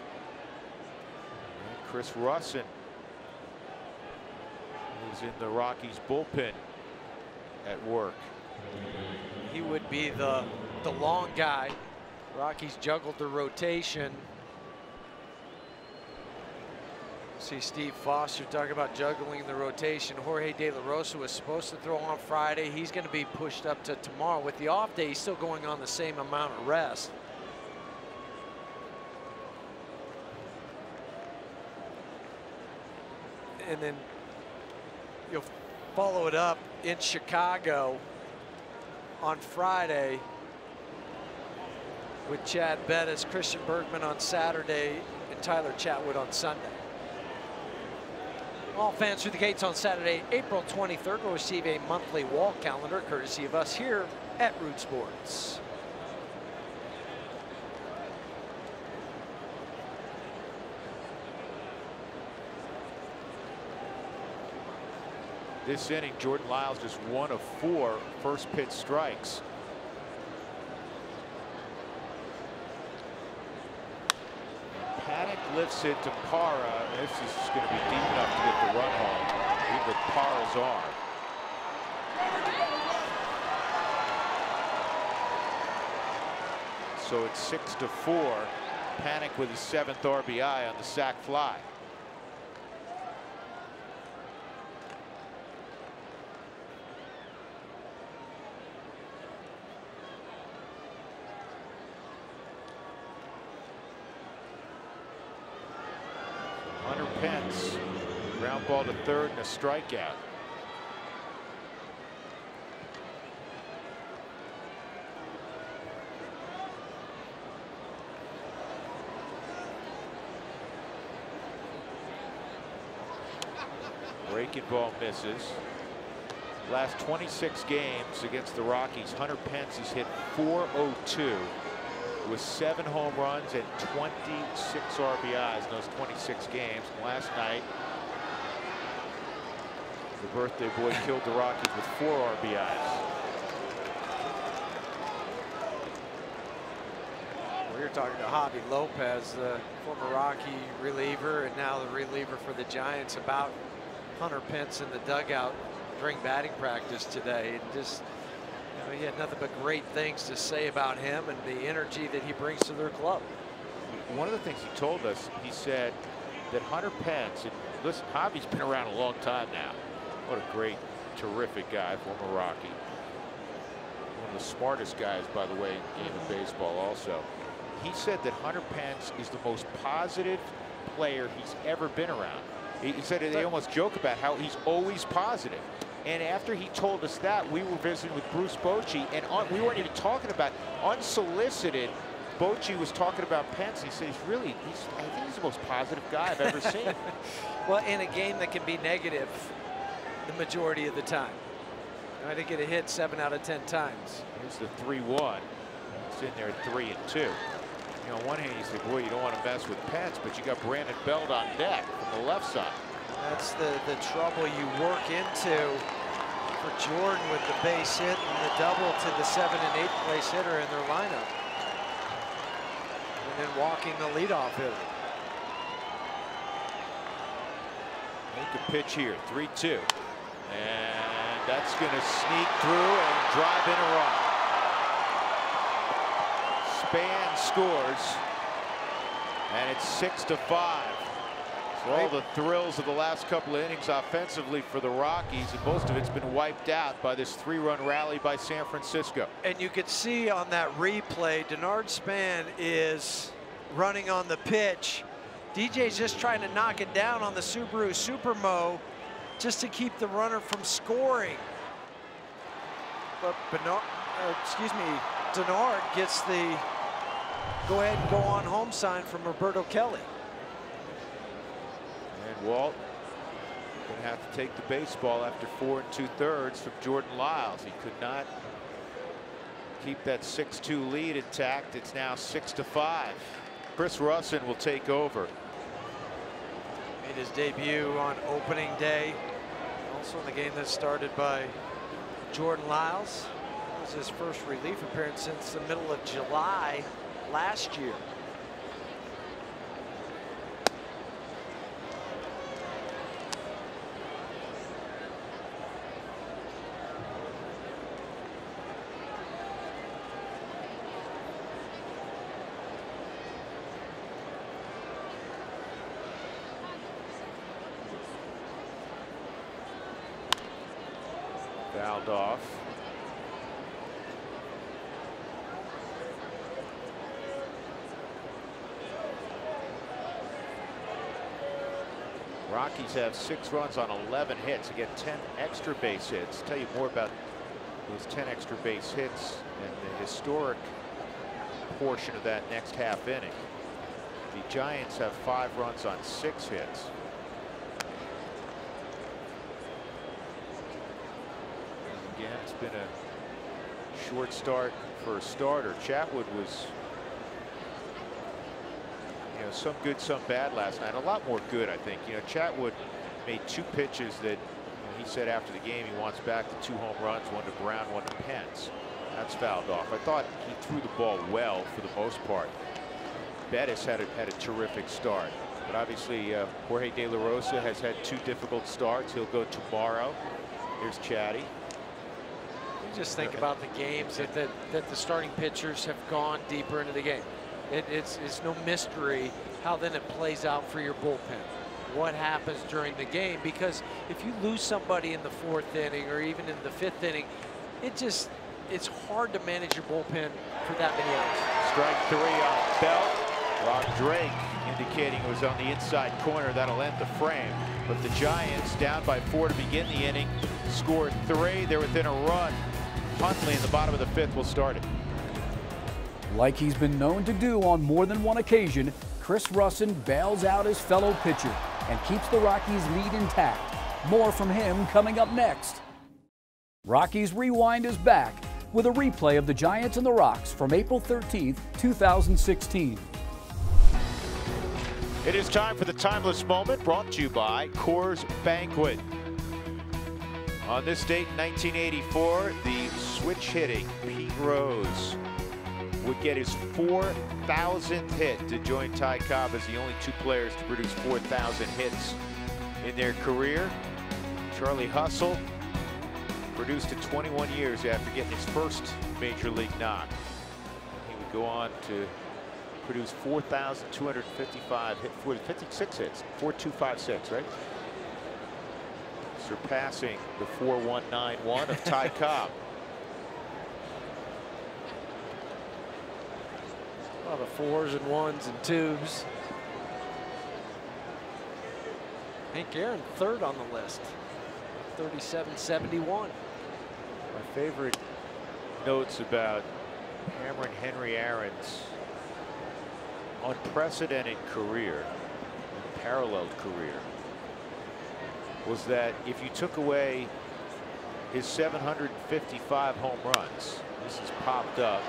And Chris Russin is in the Rockies bullpen at work. He would be the long guy. Rockies juggled the rotation. See Steve Foster talking about juggling the rotation. Jorge De La Rosa was supposed to throw on Friday. He's going to be pushed up to tomorrow. With the off day, he's still going on the same amount of rest. And then you'll follow it up in Chicago on Friday with Chad Bettis, Christian Bergman on Saturday, and Tyler Chatwood on Sunday. All fans through the gates on Saturday, April 23rd will receive a monthly wall calendar courtesy of us here at Root Sports. This inning, Jordan Lyles just 1 of 4 first pitch strikes. Panic lifts it to Parra. This is going to be deep enough to get the run home, even with Parra's arm. So it's 6-4. Panic with his 7th RBI on the sac fly. Hunter Pence, ground ball to third and a strikeout. Breaking ball misses. Last 26 games against the Rockies, Hunter Pence has hit .402 with 7 home runs and 26 RBIs in those 26 games. And last night, the birthday boy killed the Rockies with 4 RBIs. We were talking to Javi Lopez, the former Rocky reliever and now the reliever for the Giants, about Hunter Pence in the dugout during batting practice today. And just, you know, he had nothing but great things to say about him and the energy that he brings to their club. One of the things he told us, he said that Hunter Pence, and listen, Javi's been around a long time now. What a great, terrific guy, former Rocky. One of the smartest guys, by the way, in the game of baseball also. He said that Hunter Pence is the most positive player he's ever been around. He said they almost joke about how he's always positive. And after he told us that, we were visiting with Bruce Bochy, and we weren't even talking about unsolicited. Bochy was talking about Pence. He said I think he's the most positive guy I've ever seen. Well, in a game that can be negative the majority of the time. I didn't get a hit 7 out of 10 times. Here's the 3-1. It's in there 3-2. You know, on one hand, you say, boy, you don't want to mess with Pence, but you got Brandon Belt on deck from the left side. That's the trouble you work into for Jordan with the base hit and the double to the 7th and 8th place hitter in their lineup. And then walking the leadoff hitter. Make a pitch here, 3-2. And that's going to sneak through and drive in a run. Span scores, and it's 6-5. So all the thrills of the last couple of innings offensively for the Rockies, and most of it's been wiped out by this 3-run rally by San Francisco. And you could see on that replay, Denard Span is running on the pitch. DJ's just trying to knock it down on the Subaru Supermo just to keep the runner from scoring. But Denard gets the go ahead and go on home sign from Roberto Kelly. And Walt going to have to take the baseball after 4 2/3 from Jordan Lyles. He could not keep that 6-2 lead intact. It's now 6-5. Chris Russin will take over. Made his debut on opening day. Also in the game that started by Jordan Lyles. It was his first relief appearance since the middle of July last year. Fouled off. Rockies have 6 runs on 11 hits. Again, 10 extra base hits. Tell you more about those 10 extra base hits and the historic portion of that next half inning. The Giants have 5 runs on 6 hits. And again, it's been a short start for a starter. Chatwood was, you know, some good, some bad last night. A lot more good, I think. You know, Chatwood made 2 pitches that, you know, he said after the game he wants back to 2 home runs, 1 to Brown, 1 to Pence. That's fouled off. I thought he threw the ball well for the most part. Bettis had a terrific start, but obviously Jorge De La Rosa has had 2 difficult starts. He'll go tomorrow. Here's Chatty. You just think about the games that the starting pitchers have gone deeper into the game. It's no mystery how then it plays out for your bullpen. What happens during the game, because if you lose somebody in the 4th inning or even in the 5th inning, it's hard to manage your bullpen for that many outs. Strike 3 on Belt. Rob Drake indicating it was on the inside corner. That'll end the frame. But the Giants, down by 4 to begin the inning, scored 3. They're within a run. Huntley in the bottom of the 5th will start it. Like he's been known to do on more than one occasion, Chris Russin bails out his fellow pitcher and keeps the Rockies' lead intact. More from him coming up next. Rockies Rewind is back with a replay of the Giants and the Rocks from April 13th, 2016. It is time for the timeless moment, brought to you by Coors Banquet. On this date in 1984, the switch-hitting Pete Rose would get his 4,000th hit to join Ty Cobb as the only 2 players to produce 4,000 hits in their career. Charlie Hustle produced it 21 years after getting his first major league knock. He would go on to produce 4,255 hits, 56 hits, 4,256, right? Surpassing the 4,191 of Ty Cobb. A lot of 4s and 1s and 2s. Hank Aaron 3rd on the list, 37-71. My favorite notes about Hammerin' Henry Aaron's unprecedented career, unparalleled career, was that if you took away his 755 home runs. This has popped up.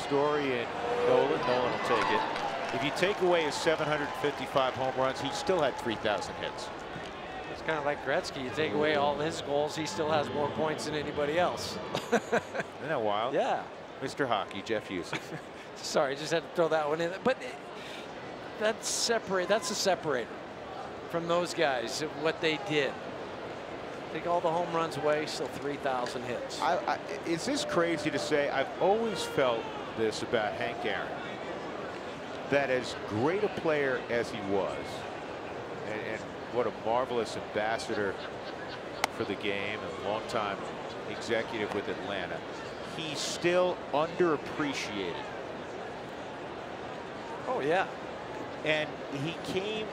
Story and Nolan. Nolan will take it. If you take away his 755 home runs, he still had 3,000 hits. It's kind of like Gretzky. You take away all his goals, he still has more points than anybody else. Isn't that wild? Yeah. Mr. Hockey, Jeff Hughes. Sorry, just had to throw that one in. But that's a separator from those guys, what they did. Take all the home runs away, still 3,000 hits. Is this crazy to say? I've always felt this about Hank Aaron, that as great a player as he was, and what a marvelous ambassador for the game and longtime executive with Atlanta, he's still underappreciated. Oh yeah. And he came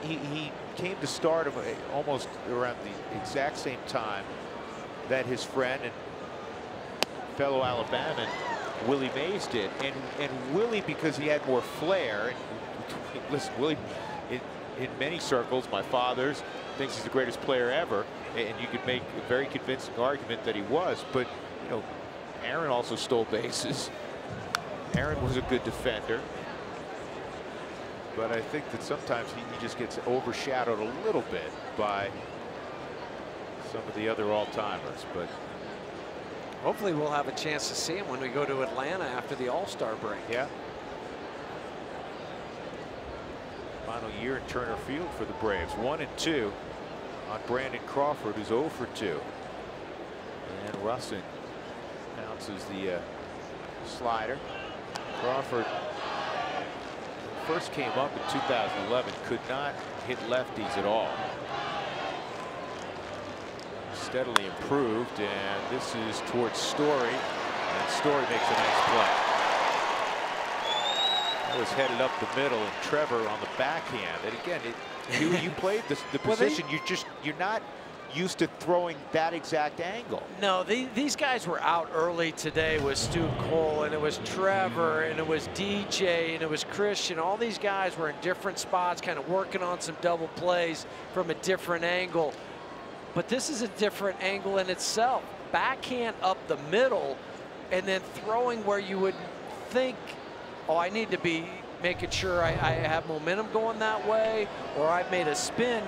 to stardom almost around the exact same time that his friend and fellow Alabaman Willie Mays did. And Willie, because he had more flair, and listen, Willie in many circles, my father's, thinks he's the greatest player ever, and you could make a very convincing argument that he was. But you know, Aaron also stole bases. Aaron was a good defender. But I think that sometimes he just gets overshadowed a little bit by some of the other all-timers. But hopefully we'll have a chance to see him when we go to Atlanta after the All-Star break. Yeah. Final year in Turner Field for the Braves. 1-2 on Brandon Crawford, who's 0 for 2. And Russin pounces the slider. Crawford first came up in 2011, could not hit lefties at all. Steadily improved, and this is towards Story, and Story makes a nice play. That was headed up the middle, and Trevor on the backhand. And again, you played the position. You're not used to throwing that exact angle. No, these guys were out early today with Stu Cole, and it was Trevor, and it was DJ, and it was Christian. All these guys were in different spots, kind of working on some double plays from a different angle. But this is a different angle in itself. Backhand up the middle, and then throwing where you would think, oh, I need to be making sure I have momentum going that way, or I've made a spin.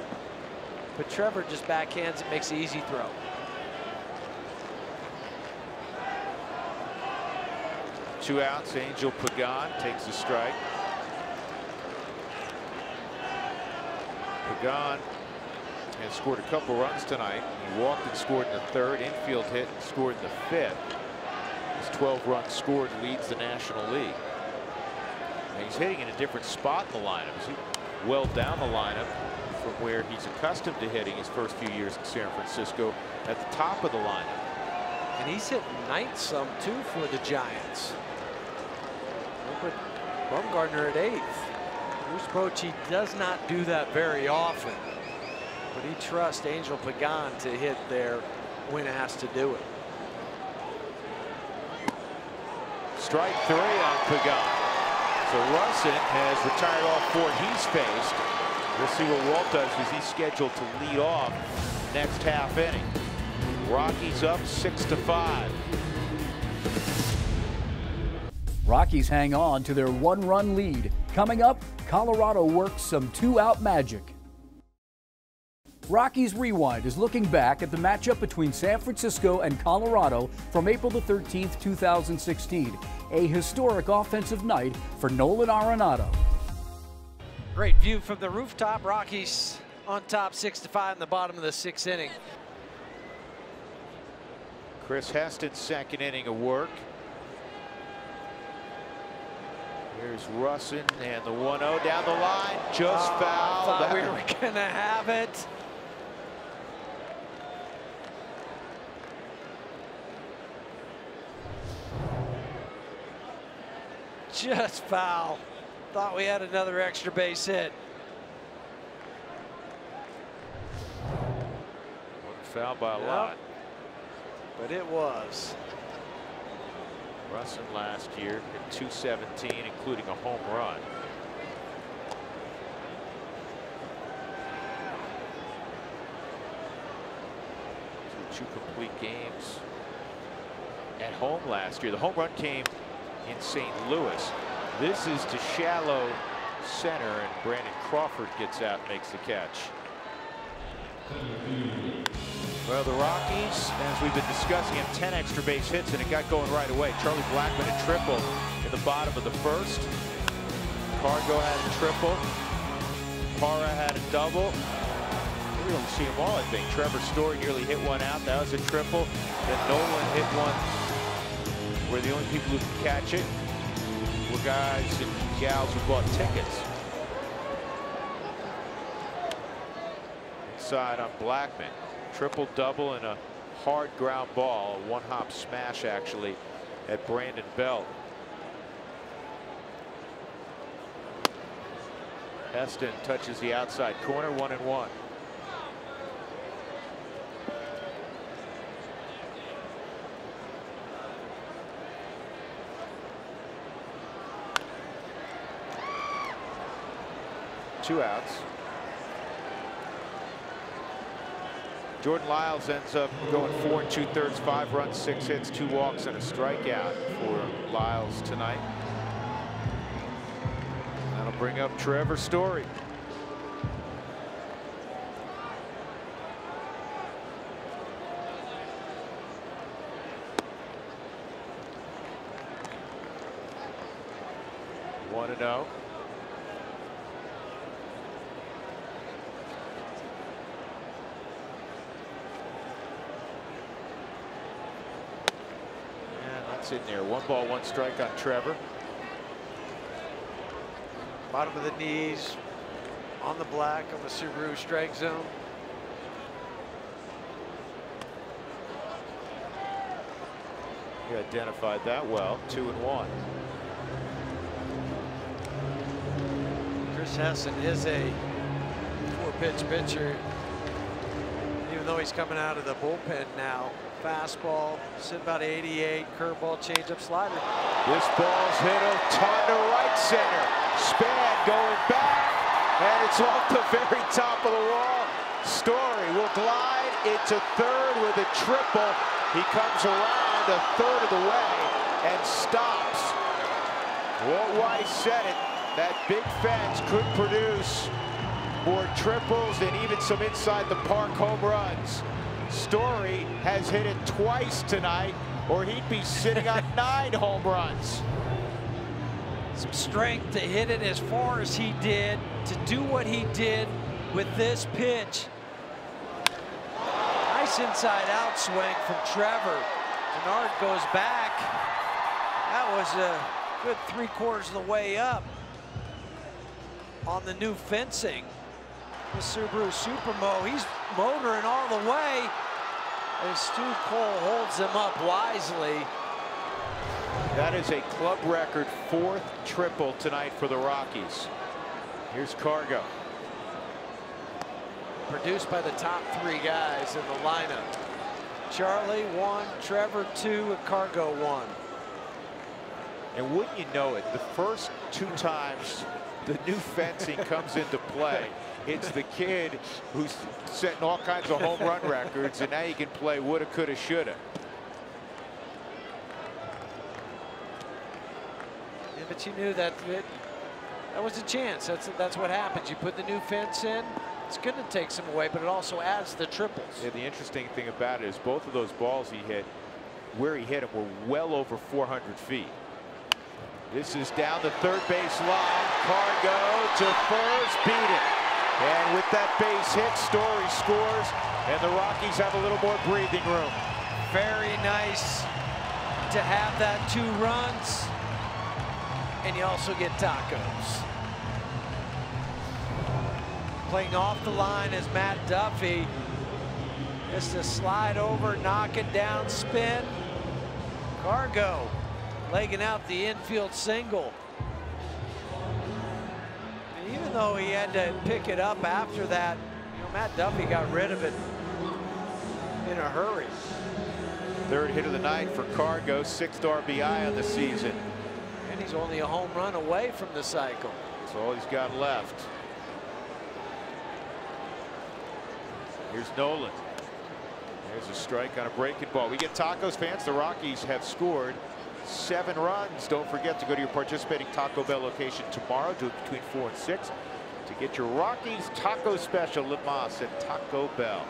But Trevor just backhands it, makes an easy throw. Two outs. Angel Pagan takes the strike. Pagan has scored a couple runs tonight. He walked and scored in the third. Infield hit and scored in the fifth. His 12 runs scored leads the National League. And he's hitting in a different spot in the lineup. He's well down the lineup from where he's accustomed to hitting his first few years in San Francisco, at the top of the lineup. And he's hit ninth some too for the Giants. Look at Bumgarner at 8th. Bruce Bochy does not do that very often, but he trusts Angel Pagan to hit there when asked to do it. Strike 3 on Pagan. So Russin has retired all 4 he's faced. We'll see what Walt does, because he's scheduled to lead off next half inning. Rockies up 6-5. Rockies hang on to their 1-run lead. Coming up, Colorado works some 2-out magic. Rockies Rewind is looking back at the matchup between San Francisco and Colorado from April the 13th, 2016. A historic offensive night for Nolan Arenado. Great view from the rooftop. Rockies on top 6-5 in the bottom of the 6th inning. Chris Heston's second inning of work. Here's Russin and the 1-0 down the line. Just foul. Thought we were going to have it. Just foul. Thought we had another extra base hit. Foul by a lot. But it was. Russin last year hit 217, including a home run. 2 complete games at home last year. The home run came in St. Louis. This is to shallow center, and Brandon Crawford gets out and makes the catch. Well, the Rockies, as we've been discussing, have 10 extra base hits, and it got going right away. Charlie Blackmon a triple in the bottom of the first. Cargo had a triple. Parra had a double. We don't see them all, I think. Trevor Story nearly hit one out. That was a triple. Then Nolan hit one where the only people who could catch it were guys and gals who bought tickets. Inside on Blackmon. Triple double and a hard ground ball. A one-hop smash, actually, at Brandon Belt. Heston touches the outside corner, 1-1. Two outs. Jordan Lyles ends up going 4 2/3, 5 runs, 6 hits, 2 walks, and a strikeout for Lyles tonight. That'll bring up Trevor Story. One and 0. In there, 1 ball, 1 strike on Trevor. Bottom of the knees, on the black, on the Subaru strike zone. He identified that well. 2-1. Chris Heston is a 4-pitch pitcher, even though he's coming out of the bullpen now. Fastball, sit about 88, curveball, changeup, slider. This ball's hit a ton to right center. Span going back, and it's off the very top of the wall. Story will glide into third with a triple. He comes around a third of the way and stops. Walt Weiss said it, that big fence could produce more triples and even some inside the park home runs. Story has hit it twice tonight, or he'd be sitting on 9 home runs. Some strength to hit it as far as he did, to do what he did with this pitch. Nice inside out swing from Trevor. Bernard goes back. That was a good 3/4 of the way up on the new fencing. The Subaru Supermo, he's motoring all the way as Stu Cole holds him up wisely. That is a club record 4th triple tonight for the Rockies. Here's Cargo. Produced by the top 3 guys in the lineup. Charlie 1, Trevor 2, and Cargo 1. And wouldn't you know it, the first 2 times the new fencing comes into play, it's the kid who's setting all kinds of home run records, and now you can play woulda, coulda, shoulda. Yeah, but you knew that that was a chance. That's what happens. You put the new fence in, it's going to take some away, but it also adds the triples. Yeah, the interesting thing about it is both of those balls he hit, where he hit them, were well over 400 feet. This is down the third base line. Cargo to first, beat it. And with that base hit, Story scores, and the Rockies have a little more breathing room. Very nice to have that 2 runs, and you also get tacos. Playing off the line is Matt Duffy. Just a slide over, knock it down, spin. Cargo legging out the infield single. And even though he had to pick it up after that, you know, Matt Duffy got rid of it in a hurry. 3rd hit of the night for Cargo, 6th RBI on the season. And he's only a home run away from the cycle. That's all he's got left. Here's Nolan. There's a strike on a breaking ball. We get tacos fans. The Rockies have scored 7 runs. Don't forget to go to your participating Taco Bell location tomorrow. Do it between 4 and 6 to get your Rockies taco special. Limas at Taco Bell.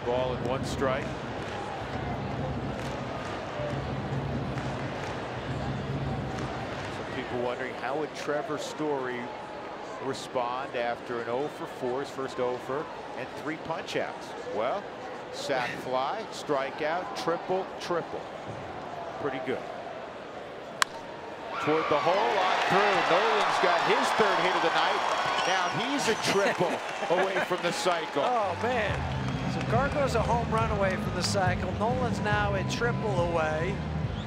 Ball and 1 strike. Some people wondering how would Trevor Story respond after an 0 for 4, his first 0 for, and 3 punch outs. Well, sac fly, strikeout, triple. Pretty good. Toward the hole, on through. Nolan's got his 3rd hit of the night. Now he's a triple away from the cycle. Oh man. So Cargo's a home run away from the cycle. Nolan's now a triple away.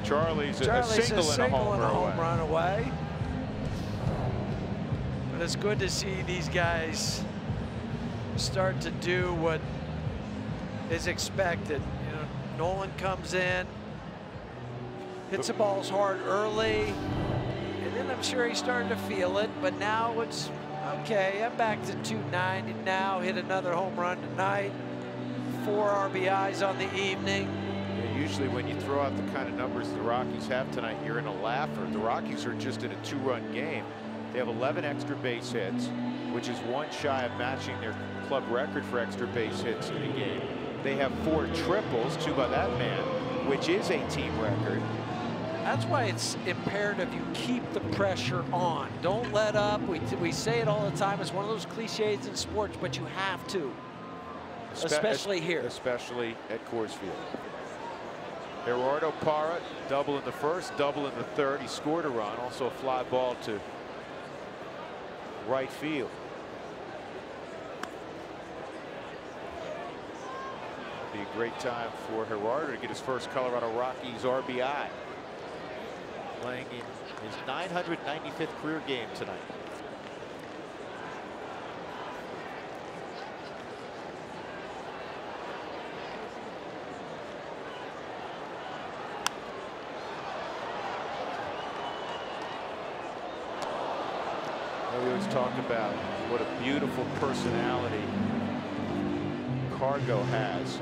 Charlie's a single and a home run away. But it's good to see these guys start to do what is expected. You know, Nolan comes in, hits the balls hard early, and then I'm sure he's starting to feel it. But now it's okay. I'm back to 290 now. Hit another home run tonight. 4 RBIs on the evening. Yeah, usually when you throw out the kind of numbers the Rockies have tonight, you're in a laugher. The Rockies are just in a 2-run game. They have 11 extra base hits, which is 1 shy of matching their club record for extra base hits in a game. They have 4 triples, 2 by that man, which is a team record. That's why it's imperative you keep the pressure on. Don't let up. We say it all the time. It's one of those cliches in sports, but you have to. Especially here. Especially at Coors Field. Gerardo Parra, double in the 1st, double in the 3rd. He scored a run, also a fly ball to right field. Be a great time for Gerardo to get his first Colorado Rockies RBI. Playing in his 995th career game tonight. We always talk about what a beautiful personality Cargo has,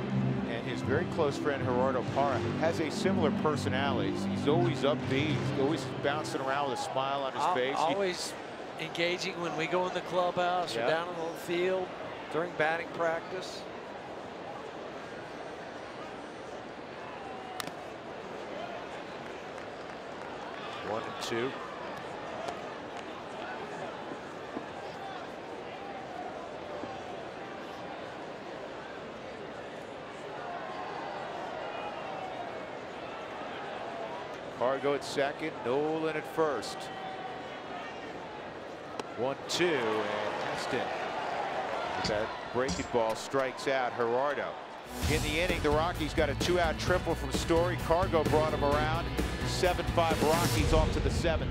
and his very close friend Gerardo Parra has a similar personality. He's always upbeat, he's always bouncing around with a smile on his face. Always engaging when we go in the clubhouse or down on the field during batting practice. One and 2. Cargo at second, Nolan at first. 1-2, and Heston with that breaking ball strikes out Gerardo. In the inning, the Rockies got a 2-out triple from Story. Cargo brought him around. 7-5 Rockies off to the 7th.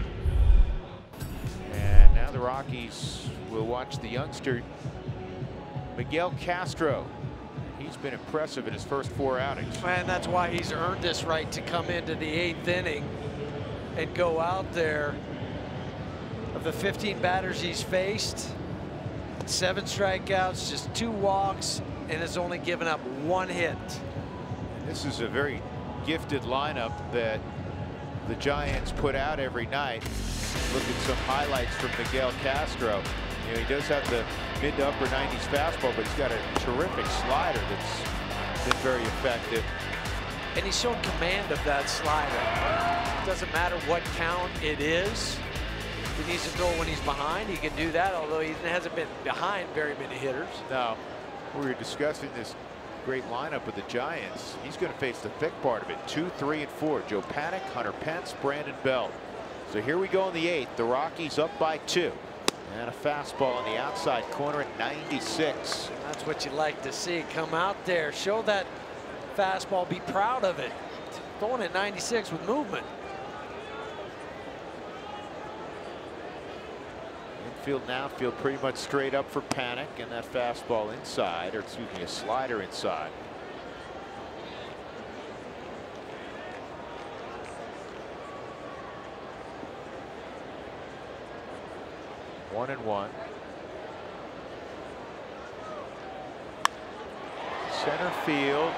And now the Rockies will watch the youngster Miguel Castro. He's been impressive in his first 4 outings. And that's why he's earned this right to come into the 8th inning and go out there. Of the 15 batters he's faced, 7 strikeouts, just 2 walks, and has only given up 1 hit. This is a very gifted lineup that the Giants put out every night. Look at some highlights from Miguel Castro. You know, he does have the mid to upper 90s fastball, but he's got a terrific slider that's been very effective. And he's shown command of that slider. It doesn't matter what count it is. If he needs to throw when he's behind, he can do that, although he hasn't been behind very many hitters. No. We were discussing this great lineup with the Giants. He's going to face the thick part of it. 2, 3, and 4. Joe Panik, Hunter Pence, Brandon Belt. So here we go in the 8th. The Rockies up by 2. And a fastball on the outside corner at 96. That's what you like to see. Come out there, show that fastball, be proud of it. Throwing at 96 with movement. Infield now feel pretty much straight up for Panik, and that fastball inside, or excuse me, a slider inside. 1-1. Center field.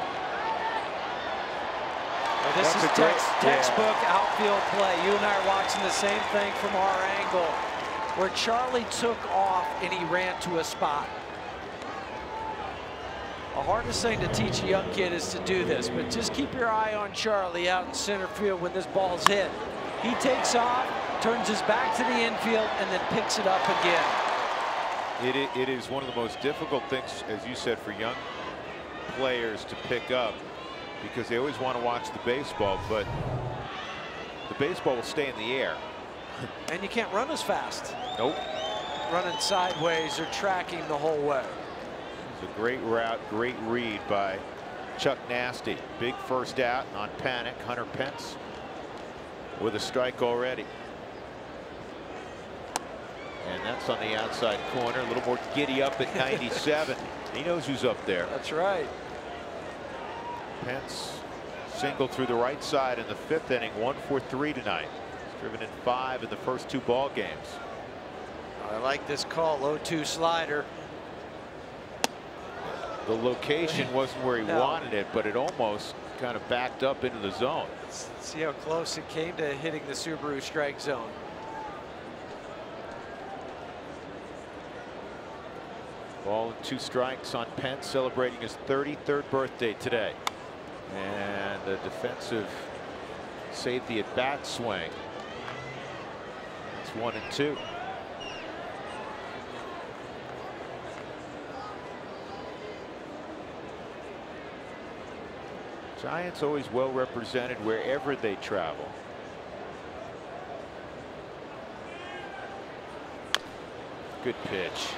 Well, this is textbook outfield play. You and I are watching the same thing from our angle, where Charlie took off and he ran to a spot. The hardest thing to teach a young kid is to do this, but just keep your eye on Charlie out in center field when this ball's hit. He takes off, turns his back to the infield, and then picks it up again. It is one of the most difficult things, as you said, for young players to pick up, because they always want to watch the baseball, but the baseball will stay in the air. And you can't run as fast. Nope. Running sideways or tracking the whole way. It's a great route, great read by Chuck Nasty. Big first out on panic. Hunter Pence with a strike already. And that's on the outside corner. A little more giddy up at 97. He knows who's up there. That's right. Pence singled through the right side in the 5th inning. 1 for 3 tonight. He's driven in 5 in the first 2 ball games. I like this call. 0-2 slider. The location wasn't where he wanted it, but it almost kind of backed up into the zone. See how close it came to hitting the Subaru strike zone. Ball and 2 strikes on Pence, celebrating his 33rd birthday today. And the defensive saved the at-bat swing. It's 1-2. Giants always well represented wherever they travel. Good pitch.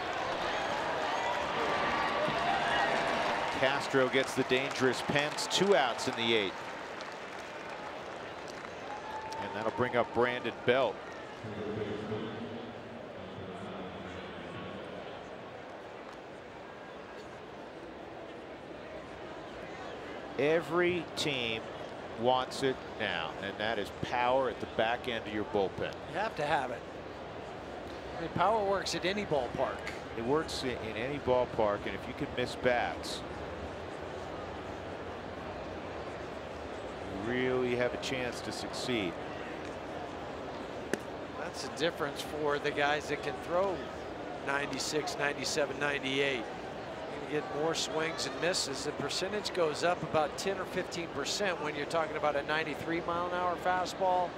Castro gets the dangerous Pence. 2 outs in the 8th. And that'll bring up Brandon Belt. Every team wants it now, and that is power at the back end of your bullpen. You have to have it. I mean, power works at any ballpark. It works in any ballpark, and if you can miss bats, you really have a chance to succeed. That's the difference for the guys that can throw 96, 97, 98. Get more swings and misses. The percentage goes up about 10 or 15% when you're talking about a 93-mile-an-hour fastball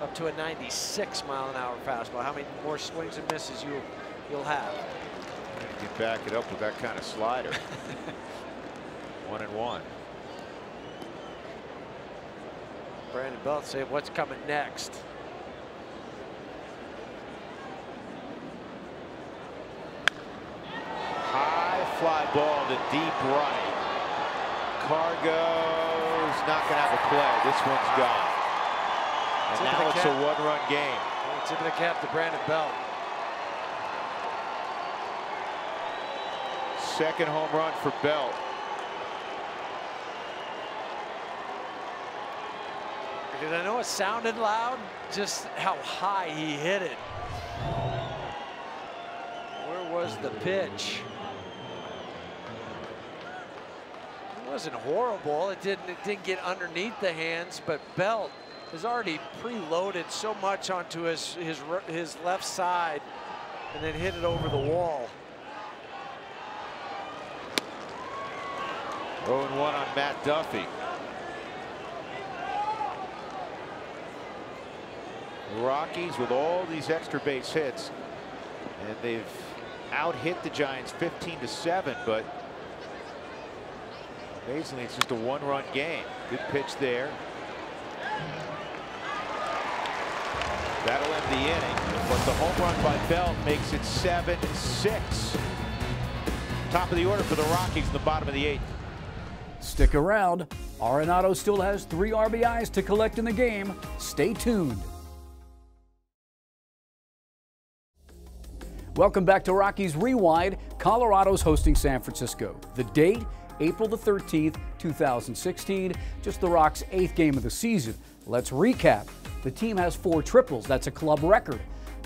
up to a 96-mile-an-hour fastball. How many more swings and misses you'll have? You can back it up with that kind of slider. 1-1. Brandon Belt saying what's coming next. Fly ball to deep right. Cargo's not going to have a play. This one's gone. And now it's a 1-run game. Tip of the cap to Brandon Belt. 2nd home run for Belt. Because I know it sounded loud, just how high he hit it. Where was the pitch? It wasn't horrible. It didn't get underneath the hands, but Belt has already preloaded so much onto his left side and then hit it over the wall. 0-1 on Matt Duffy. The Rockies with all these extra base hits, and they've out-hit the Giants 15-7, but amazingly, it's just a 1-run game. Good pitch there. That'll end the inning, but the home run by Belt makes it 7-6. Top of the order for the Rockies in the bottom of the 8th. Stick around. Arenado still has 3 RBIs to collect in the game. Stay tuned. Welcome back to Rockies Rewind. Colorado's hosting San Francisco. The date, April the 13th, 2016, just the Rocks' 8th game of the season. Let's recap. The team has 4 triples. That's a club record.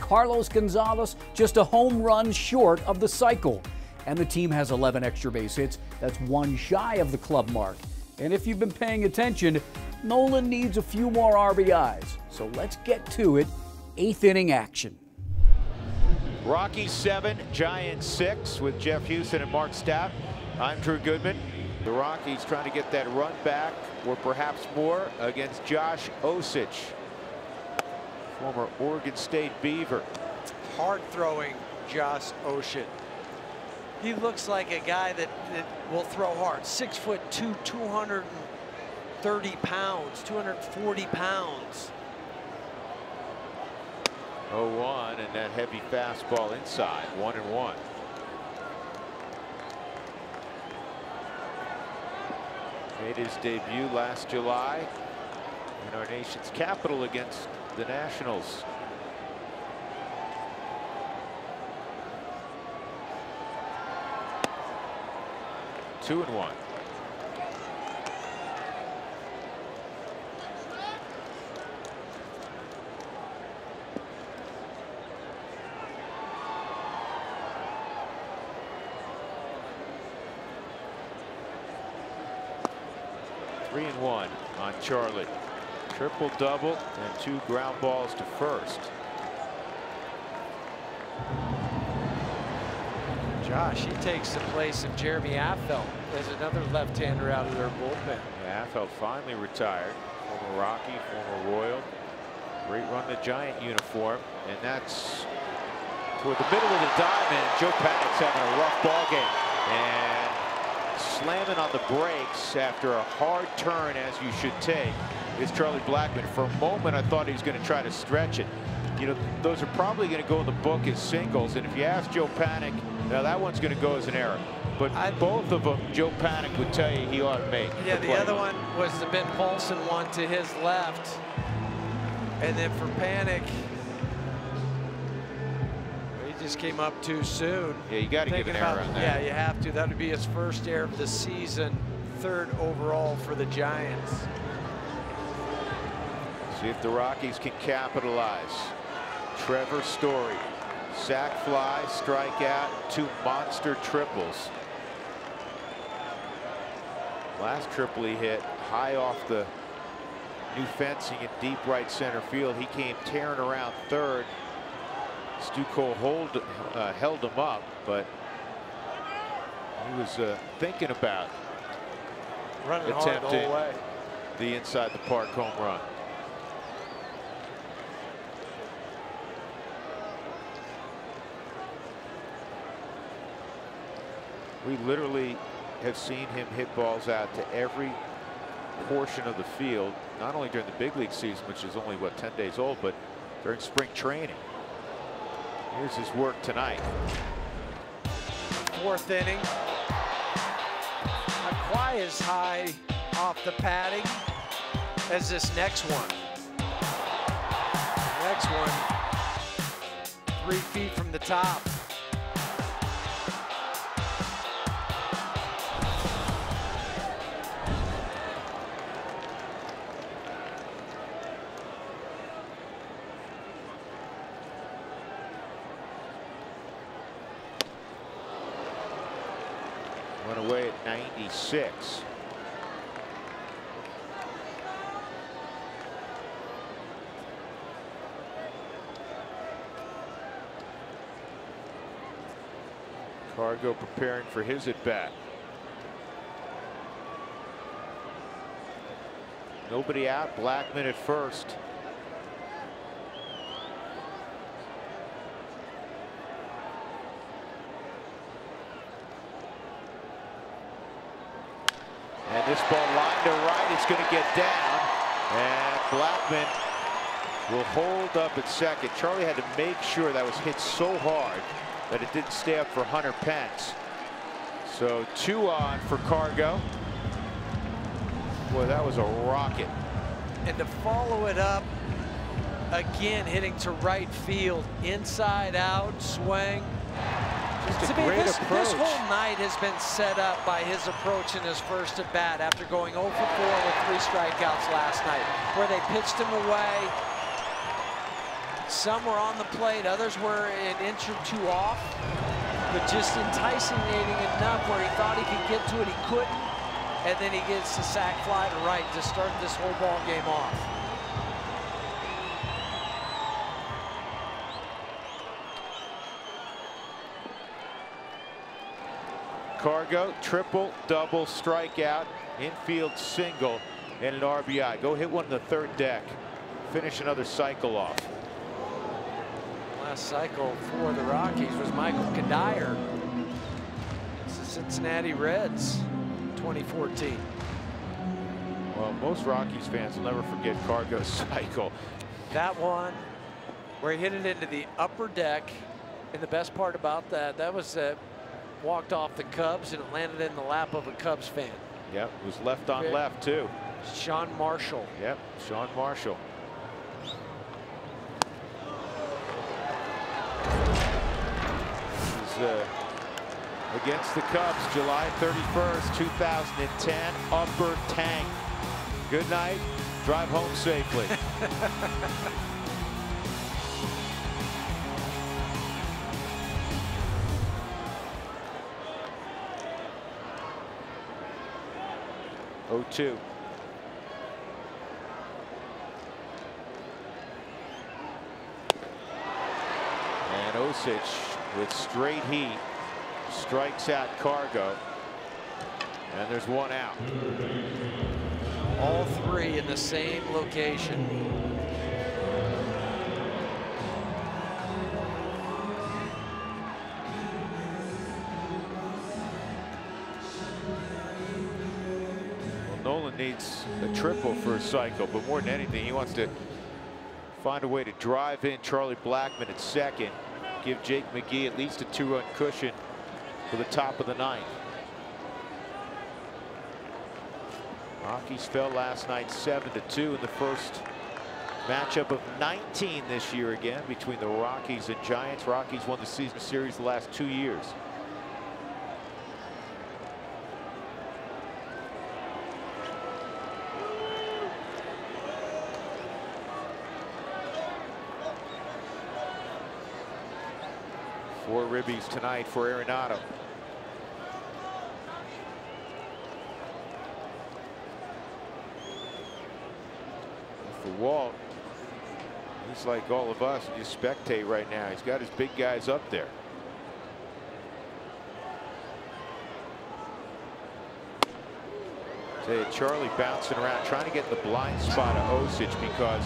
Carlos Gonzalez just a home run short of the cycle. And the team has 11 extra base hits. That's one shy of the club mark. And if you've been paying attention, Nolan needs a few more RBIs. So let's get to it. 8th inning action. Rockies 7, Giants 6 with Jeff Houston and Mark Stout. I'm Drew Goodman. The Rockies trying to get that run back, or perhaps more, against Josh Osich, former Oregon State Beaver. Hard throwing Josh Osich. He looks like a guy that will throw hard. 6'2", 230 pounds, 240 pounds. 0-1, and that heavy fastball inside, 1-1. Made his debut last July in our nation's capital against the Nationals. Two and one. Three and one on Charlie. Triple double and 2 ground balls to first. Josh, he takes the place of Jeremy Affeldt as another left-hander out of their bullpen. Yeah, Affeldt finally retired. Former Rocky, former Royal. Great run in the Giant uniform, and that's toward the middle of the diamond. Joe Panik's having a rough ball game and slamming on the brakes after a hard turn, as you should take, is Charlie Blackmon. For a moment, I thought he was going to try to stretch it. You know, those are probably going to go in the book as singles, and if you ask Joe Panik, now that one's going to go as an error. But both of them, Joe Panik would tell you he ought to make. Yeah, the other one was the Ben Paulson one to his left. And then for Panik, he just came up too soon. Yeah, you got to give an error on that. Yeah, you have to. That would be his first error of the season, 3rd overall for the Giants. See if the Rockies can capitalize. Trevor Story, sac fly, strikeout, 2 monster triples. Last triple he hit high off the new fencing in deep right center field. He came tearing around third. Stu Cole held him up, but he was thinking about running hard the whole way. The inside the park home run. We literally have seen him hit balls out to every portion of the field, not only during the big league season, which is only, what, 10 days old, but during spring training. Here's his work tonight. 4th inning. Not quite as high off the padding as this next one. Next one, 3 feet from the top. Went away at 96. Cargo preparing for his at bat. Nobody out. Blackmon at first. And this ball lined to right. It's going to get down. And Blackmon will hold up at second. Charlie had to make sure that was hit so hard that it didn't stay up for Hunter Pence. So 2 on for Cargo. Boy, that was a rocket. And to follow it up, again, hitting to right field, inside out, swing. Just a great approach. This whole night has been set up by his approach in his first at bat after going 0 for 4 with 3 strikeouts last night, where they pitched him away. Some were on the plate, others were an inch or two off, but just enticing enough where he thought he could get to it, he couldn't, and then he gets the sac fly to right to start this whole ball game off. Cargo, triple, double, strikeout, infield single, and an RBI. Go hit one in the third deck. Finish another cycle off. Last cycle for the Rockies was Michael Kadire. It's the Cincinnati Reds, 2014. Well, most Rockies fans will never forget Cargo's cycle. That one, where he hit it into the upper deck, and the best part about that was walked off the Cubs and it landed in the lap of a Cubs fan. Yep, it was left on left too. Sean Marshall. Yep, Sean Marshall. This is against the Cubs, July 31st, 2010, upper tank. Good night, drive home safely. (0-2). And Osich with straight heat strikes out Cargo, and there's one out. All three in the same location. Nolan needs a triple for a cycle, but more than anything, he wants to find a way to drive in Charlie Blackmon at second, give Jake McGee at least a 2-run cushion for the top of the ninth. Rockies fell last night 7-2 in the first matchup of 19 this year again between the Rockies and Giants. Rockies won the season series the last 2 years. Four ribbies tonight for Arenado. For Walt, he's like all of us, you spectate right now. He's got his big guys up there. Tell you, Charlie bouncing around, trying to get the blind spot of Osich, because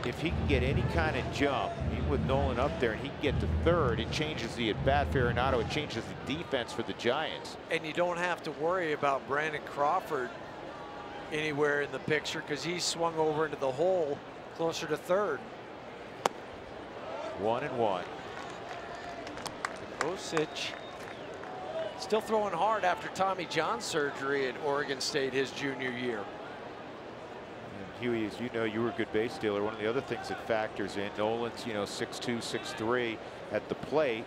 if he can get any kind of jump, even with Nolan up there, and he can get to third, it changes the at-bat for Arenado. It changes the defense for the Giants. And you don't have to worry about Brandon Crawford anywhere in the picture, because he's swung over into the hole closer to third. 1-1. Osich still throwing hard after Tommy John surgery at Oregon State his junior year. Huey, as you know, you were a good base stealer. One of the other things that factors in, Nolan's, 6'2", 6'3" at the plate.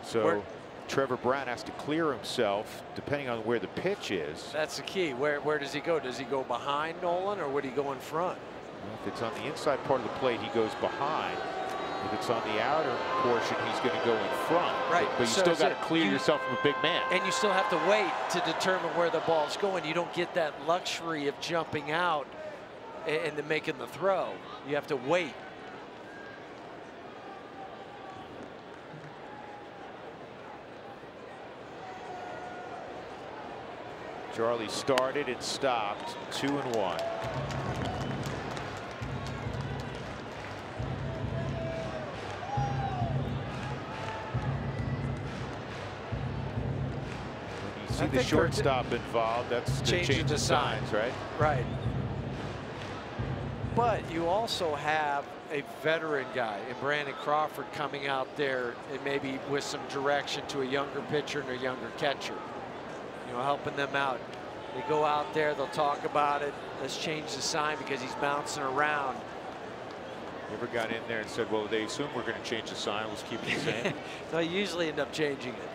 So Trevor Brown has to clear himself depending on where the pitch is. That's the key. Where does he go? Does he go behind Nolan, or would he go in front? Well, if it's on the inside part of the plate, he goes behind. If it's on the outer portion, he's going to go in front. Right. But you still got to clear yourself from a big man. And you still have to wait to determine where the ball's going. You don't get that luxury of jumping out and then making the throw. You have to wait. Charlie started and stopped, 2-1. See the shortstop involved, that's the change of signs, right? Right. But you also have a veteran guy in Brandon Crawford coming out there and maybe with some direction to a younger pitcher and a younger catcher, helping them out. They go out there, they'll talk about it. Let's change the sign because he's bouncing around. You ever got in there and said, well, they assume we're going to change the sign, let's keep it the same? They usually end up changing it.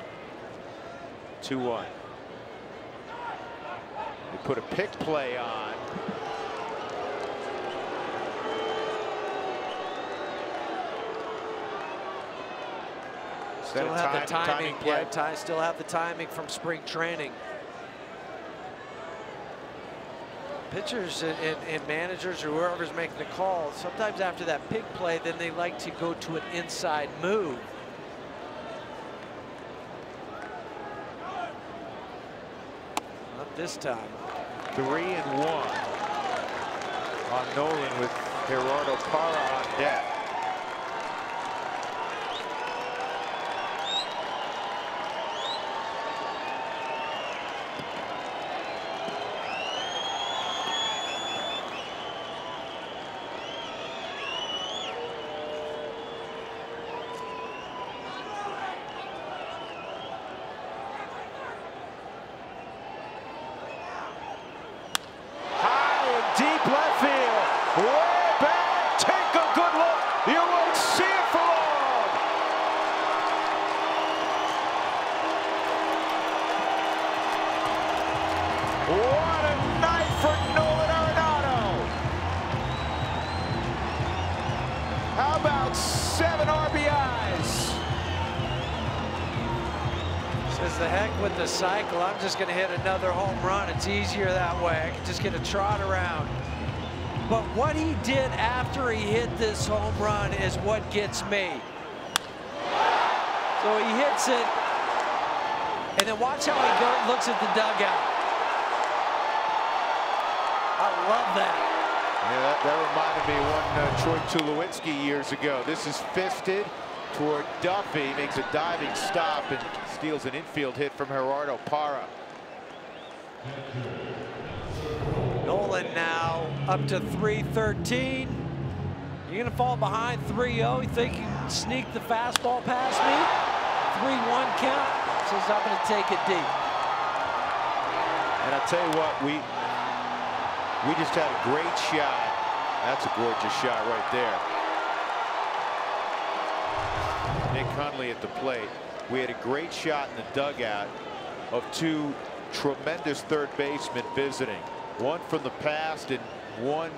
2-1. They put a pick play on. Still have the timing. play? Yeah, still have the timing from spring training. Pitchers and managers or whoever's making the call, sometimes after that big play, then they like to go to an inside move. Not this time. 3-1 on Nolan with Gerardo Parra on deck. Deep left field, way back, take a good look, you won't see it for long. What a night for Nolan Arenado. How about 7 RBIs? Says the heck with the cycle. I'm just going to hit another home run. It's easier that way. I can just get a trot around. But what he did after he hit this home run is what gets me. So he hits it, and then watch how he looks at the dugout. I love that. Yeah, that reminded me of one Troy Tulowitzki years ago. This is fisted toward Duffy, makes a diving stop and steals an infield hit from Gerardo Parra. Nolan now up to 313. You're going to fall behind 3-0. You think you can sneak the fastball past me? 3-1 count. Says I'm going to take it deep. And I'll tell you what, we just had a great shot. That's a gorgeous shot right there. Nick Hundley at the plate. We had a great shot in the dugout of 2 tremendous third basemen visiting. One from the past and one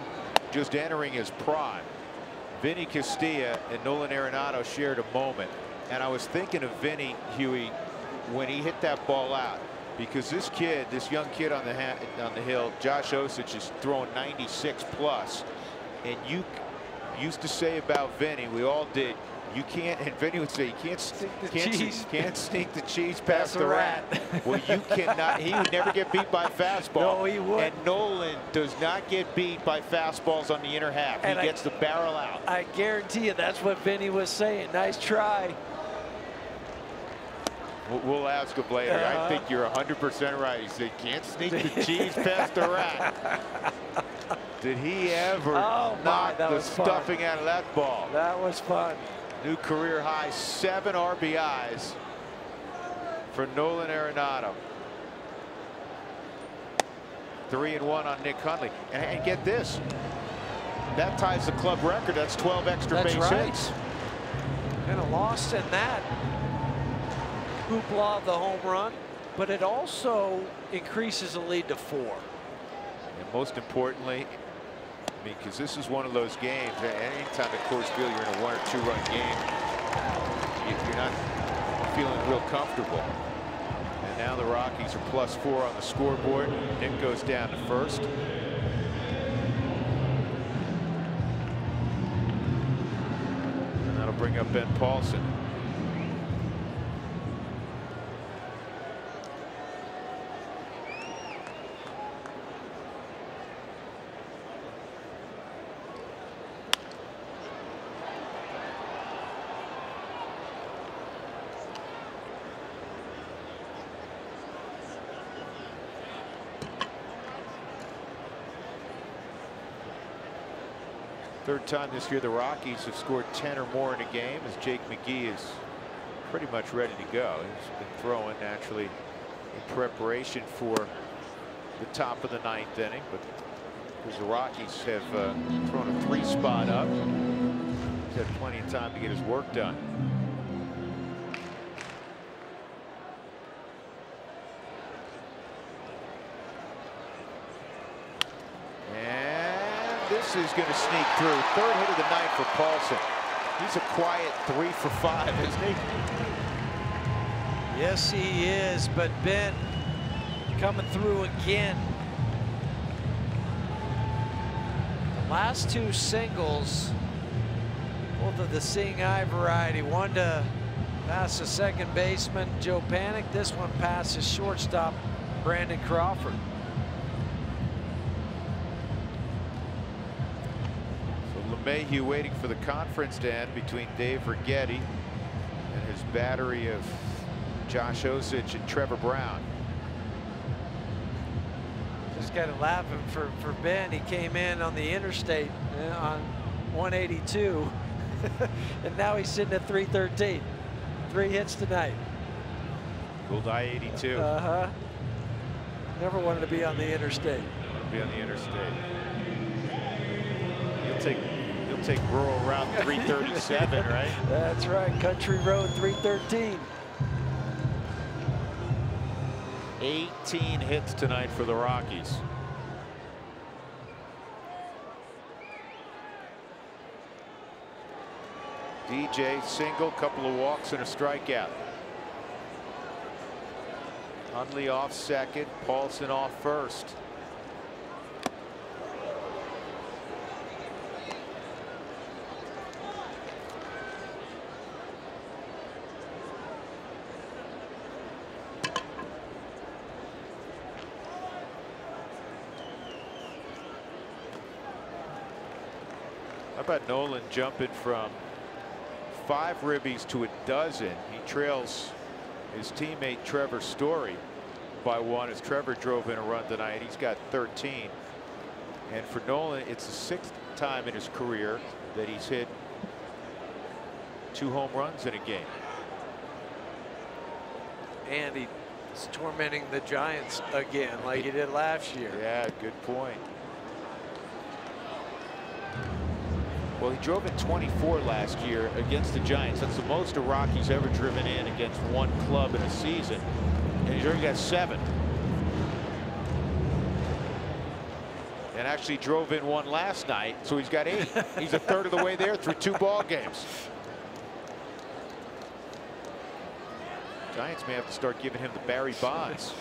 just entering his prime. Vinny Castilla and Nolan Arenado shared a moment. And I was thinking of Vinny, Huey, when he hit that ball out. Because this young kid on the hill, Josh Osich, is throwing 96 plus. And you used to say about Vinny, we all did, you can't, and Vinny would say, you can't sneak the cheese past the rat. Well, you cannot. He would never get beat by a fastball. No, he would. And Nolan does not get beat by fastballs on the inner half. He gets the barrel out. I guarantee you that's what Vinny was saying. Nice try. We'll ask him later. I think you're 100% right. He said, can't sneak the cheese past the rat. Did he ever knock the stuffing out of that ball? That was fun. New career high 7 RBIs for Nolan Arenado. 3-1 on Nick Hundley. And get this, that ties the club record. That's 12 extra base hits. Kind of lost in that hoopla of the home run, but it also increases the lead to 4. And most importantly, because this is one of those games, anytime at Coors Field you're in a 1 or 2 run game, you're not feeling real comfortable. And now the Rockies are +4 on the scoreboard. Nick goes down to first. And that'll bring up Ben Paulson. Third time this year the Rockies have scored 10 or more in a game, as Jake McGee is pretty much ready to go. He's been throwing naturally in preparation for the top of the 9th inning, but because the Rockies have thrown a 3 spot up, he's had plenty of time to get his work done. This is going to sneak through. 3rd hit of the night for Paulson. He's a quiet 3 for 5, isn't he? Yes, he is, but Ben coming through again. The last two singles, both of the seeing eye variety. One to pass the second baseman, Joe Panik. This one passes shortstop, Brandon Crawford. So LeMahieu waiting for the conference to end between Dave Righetti and his battery of Josh Osich and Trevor Brown. Just kind of laughing for Ben. He came in on the interstate on 182, and now he's sitting at 313. 3 hits tonight. Old I-82. Never wanted to be on the interstate. Be on the interstate. He'll take rural route 337, right? That's right. Country Road 313. 18 hits tonight for the Rockies. DJ single, couple of walks and a strikeout. Hundley off second, Paulson off first. How about Nolan jumping from 5 ribbies to a dozen? He trails his teammate Trevor Story by 1 as Trevor drove in a run tonight. He's got 13. And for Nolan, it's the 6th time in his career that he's hit 2 home runs in a game. And He's tormenting the Giants again like he did last year. Yeah, good point. Well, he drove in 24 last year against the Giants. That's the most a Rockies ever driven in against one club in a season. And he's already got 7. And actually drove in 1 last night, so he's got 8. He's a third of the way there through 2 ball games. Giants may have to start giving him the Barry Bonds.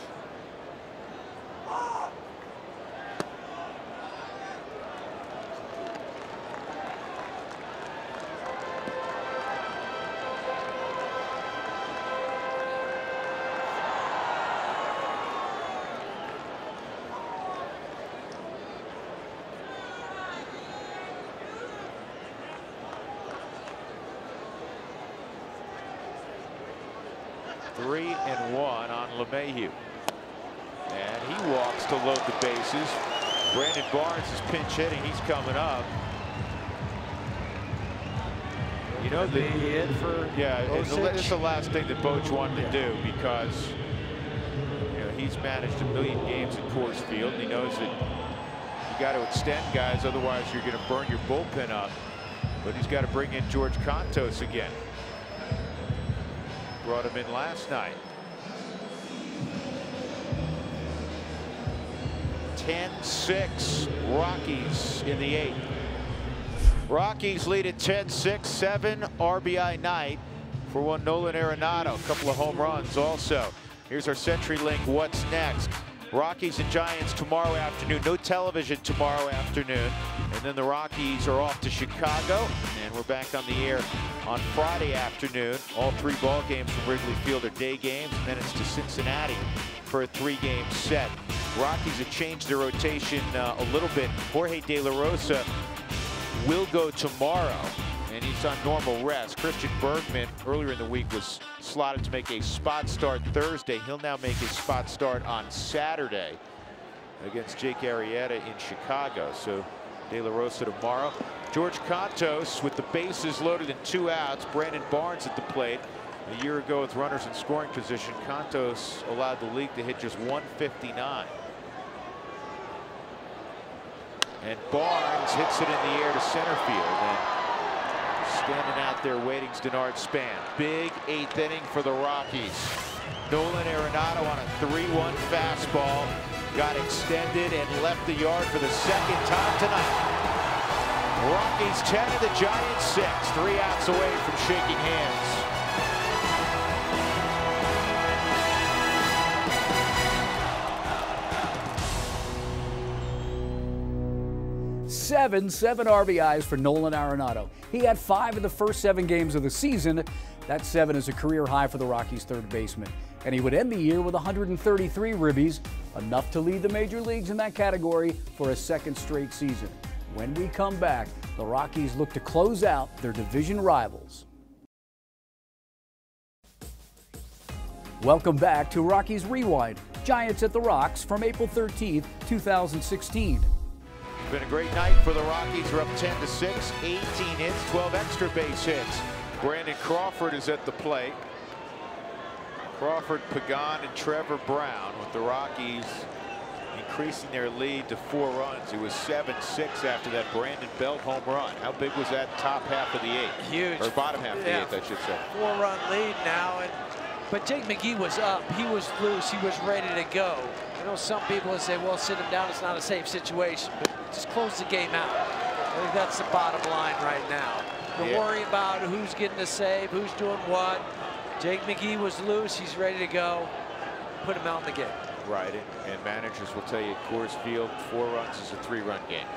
Three and 1 on LeMahieu. And he walks to load the bases. Brandon Barnes is pinch hitting. He's coming up. You know, it's the last thing that Boch wanted to do, because he's managed 1 million games at Coors Field. And he knows that you got to extend guys, otherwise you're going to burn your bullpen up. But he's got to bring in George Contos again. Brought him in last night. 10-6 Rockies in the 8th. Rockies lead at 10-6, 7 RBI night for one Nolan Arenado. A couple of home runs also. Here's our CenturyLink What's Next. Rockies and Giants tomorrow afternoon. No television tomorrow afternoon. And then the Rockies are off to Chicago. And we're back on the air on Friday afternoon. All 3 ball games from Wrigley Field are day games. And then it's to Cincinnati for a 3-game set. Rockies have changed their rotation a little bit. Jorge De La Rosa will go tomorrow, and he's on normal rest. Christian Bergman earlier in the week was slotted to make a spot start Thursday. He'll now make his spot start on Saturday against Jake Arrieta in Chicago. So De La Rosa tomorrow. George Contos with the bases loaded and 2 outs. Brandon Barnes at the plate. A year ago with runners in scoring position, Contos allowed the league to hit just 159. And Barnes hits it in the air to center field. And standing out there waiting is Denard Span. Big 8th inning for the Rockies. Nolan Arenado on a 3-1 fastball. Got extended and left the yard for the 2nd time tonight. Rockies 10 and the Giants 6. 3 outs away from shaking hands. seven RBIs for Nolan Arenado. He had 5 in the first 7 games of the season. That 7 is a career high for the Rockies' third baseman. And he would end the year with 133 ribbies, enough to lead the major leagues in that category for a second straight season. When we come back, the Rockies look to close out their division rivals. Welcome back to Rockies Rewind. Giants at the Rocks from April 13th, 2016. It's been a great night for the Rockies. We're up 10-6, 18 hits, 12 extra base hits. Brandon Crawford is at the plate. Crawford, Pagan, and Trevor Brown with the Rockies increasing their lead to 4 runs. It was 7-6 after that Brandon Belt home run. How big was that top half of the 8th? Huge. Or bottom half of the 8th, I should say. 4-run lead now. But Jake McGee was up. He was loose. He was ready to go. I know some people would say, well, sit him down. It's not a safe situation. But just close the game out. I think that's the bottom line right now. Don't worry about who's getting the save, who's doing what. Jake McGee was loose. He's ready to go. Put him out in the game. Right, and managers will tell you at Coors Field, 4 runs is a 3-run game.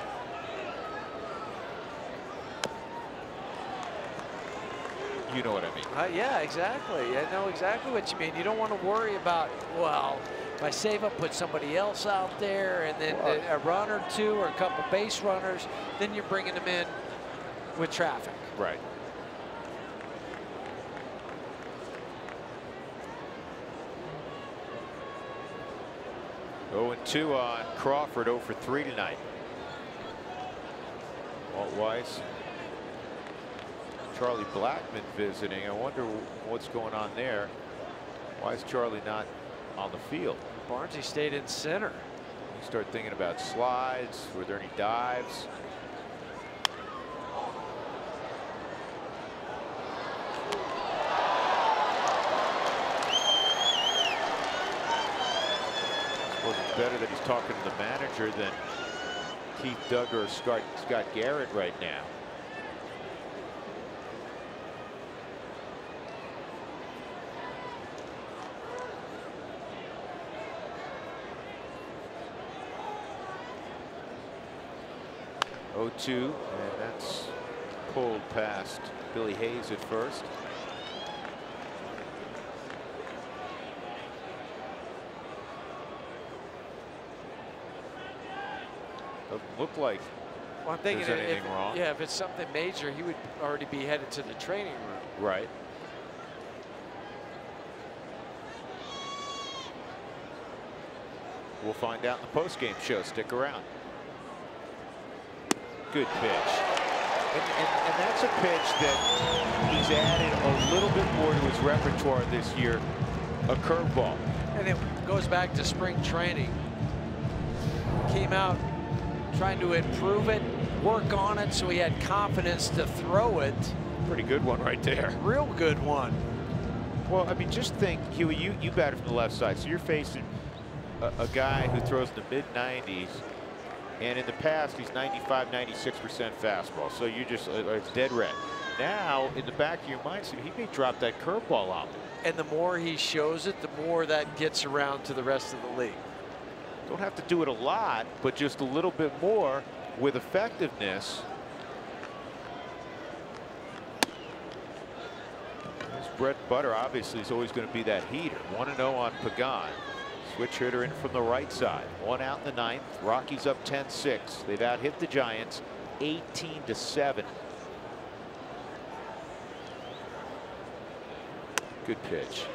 You know what I mean. Yeah, exactly. I know exactly what you mean. You don't want to worry about, well, if I save up, put somebody else out there, and then a run or 2 or a couple base runners, then you're bringing them in with traffic. Right. Oh, and 2 on Crawford, 0 for 3 tonight. Walt Weiss, Charlie Blackmon visiting. I wonder what's going on there. Why is Charlie not on the field? Barnesy stayed in center. You start thinking about slides. Were there any dives? Well, it's better that he's talking to the manager than Keith Duggar or Scott Garrett right now. Oh, 2, and that's pulled past Billy Hayes at first. Doesn't look like well, I'm thinking there's anything wrong. Yeah, if it's something major, he would already be headed to the training room. Right. We'll find out in the postgame show. Stick around. Good pitch. And that's a pitch that he's added a little bit more to his repertoire this year, a curveball. And it goes back to spring training. Came out trying to improve it, work on it so he had confidence to throw it. Pretty good one right there. Real good one. Well, I mean, just think, Huey, you batted from the left side, so you're facing a guy who throws in the mid-90s. And in the past, he's 95, 96% fastball. So you just, it's dead red. Now, in the back of your mind, he may drop that curveball out. And the more he shows it, the more that gets around to the rest of the league. Don't have to do it a lot, but just a little bit more with effectiveness. His bread and butter, obviously, is always going to be that heater. 1-0 on Pagan. Switch hitter in from the right side. 1 out in the 9th. Rockies up 10-6. They've out-hit the Giants 18-7. Good pitch.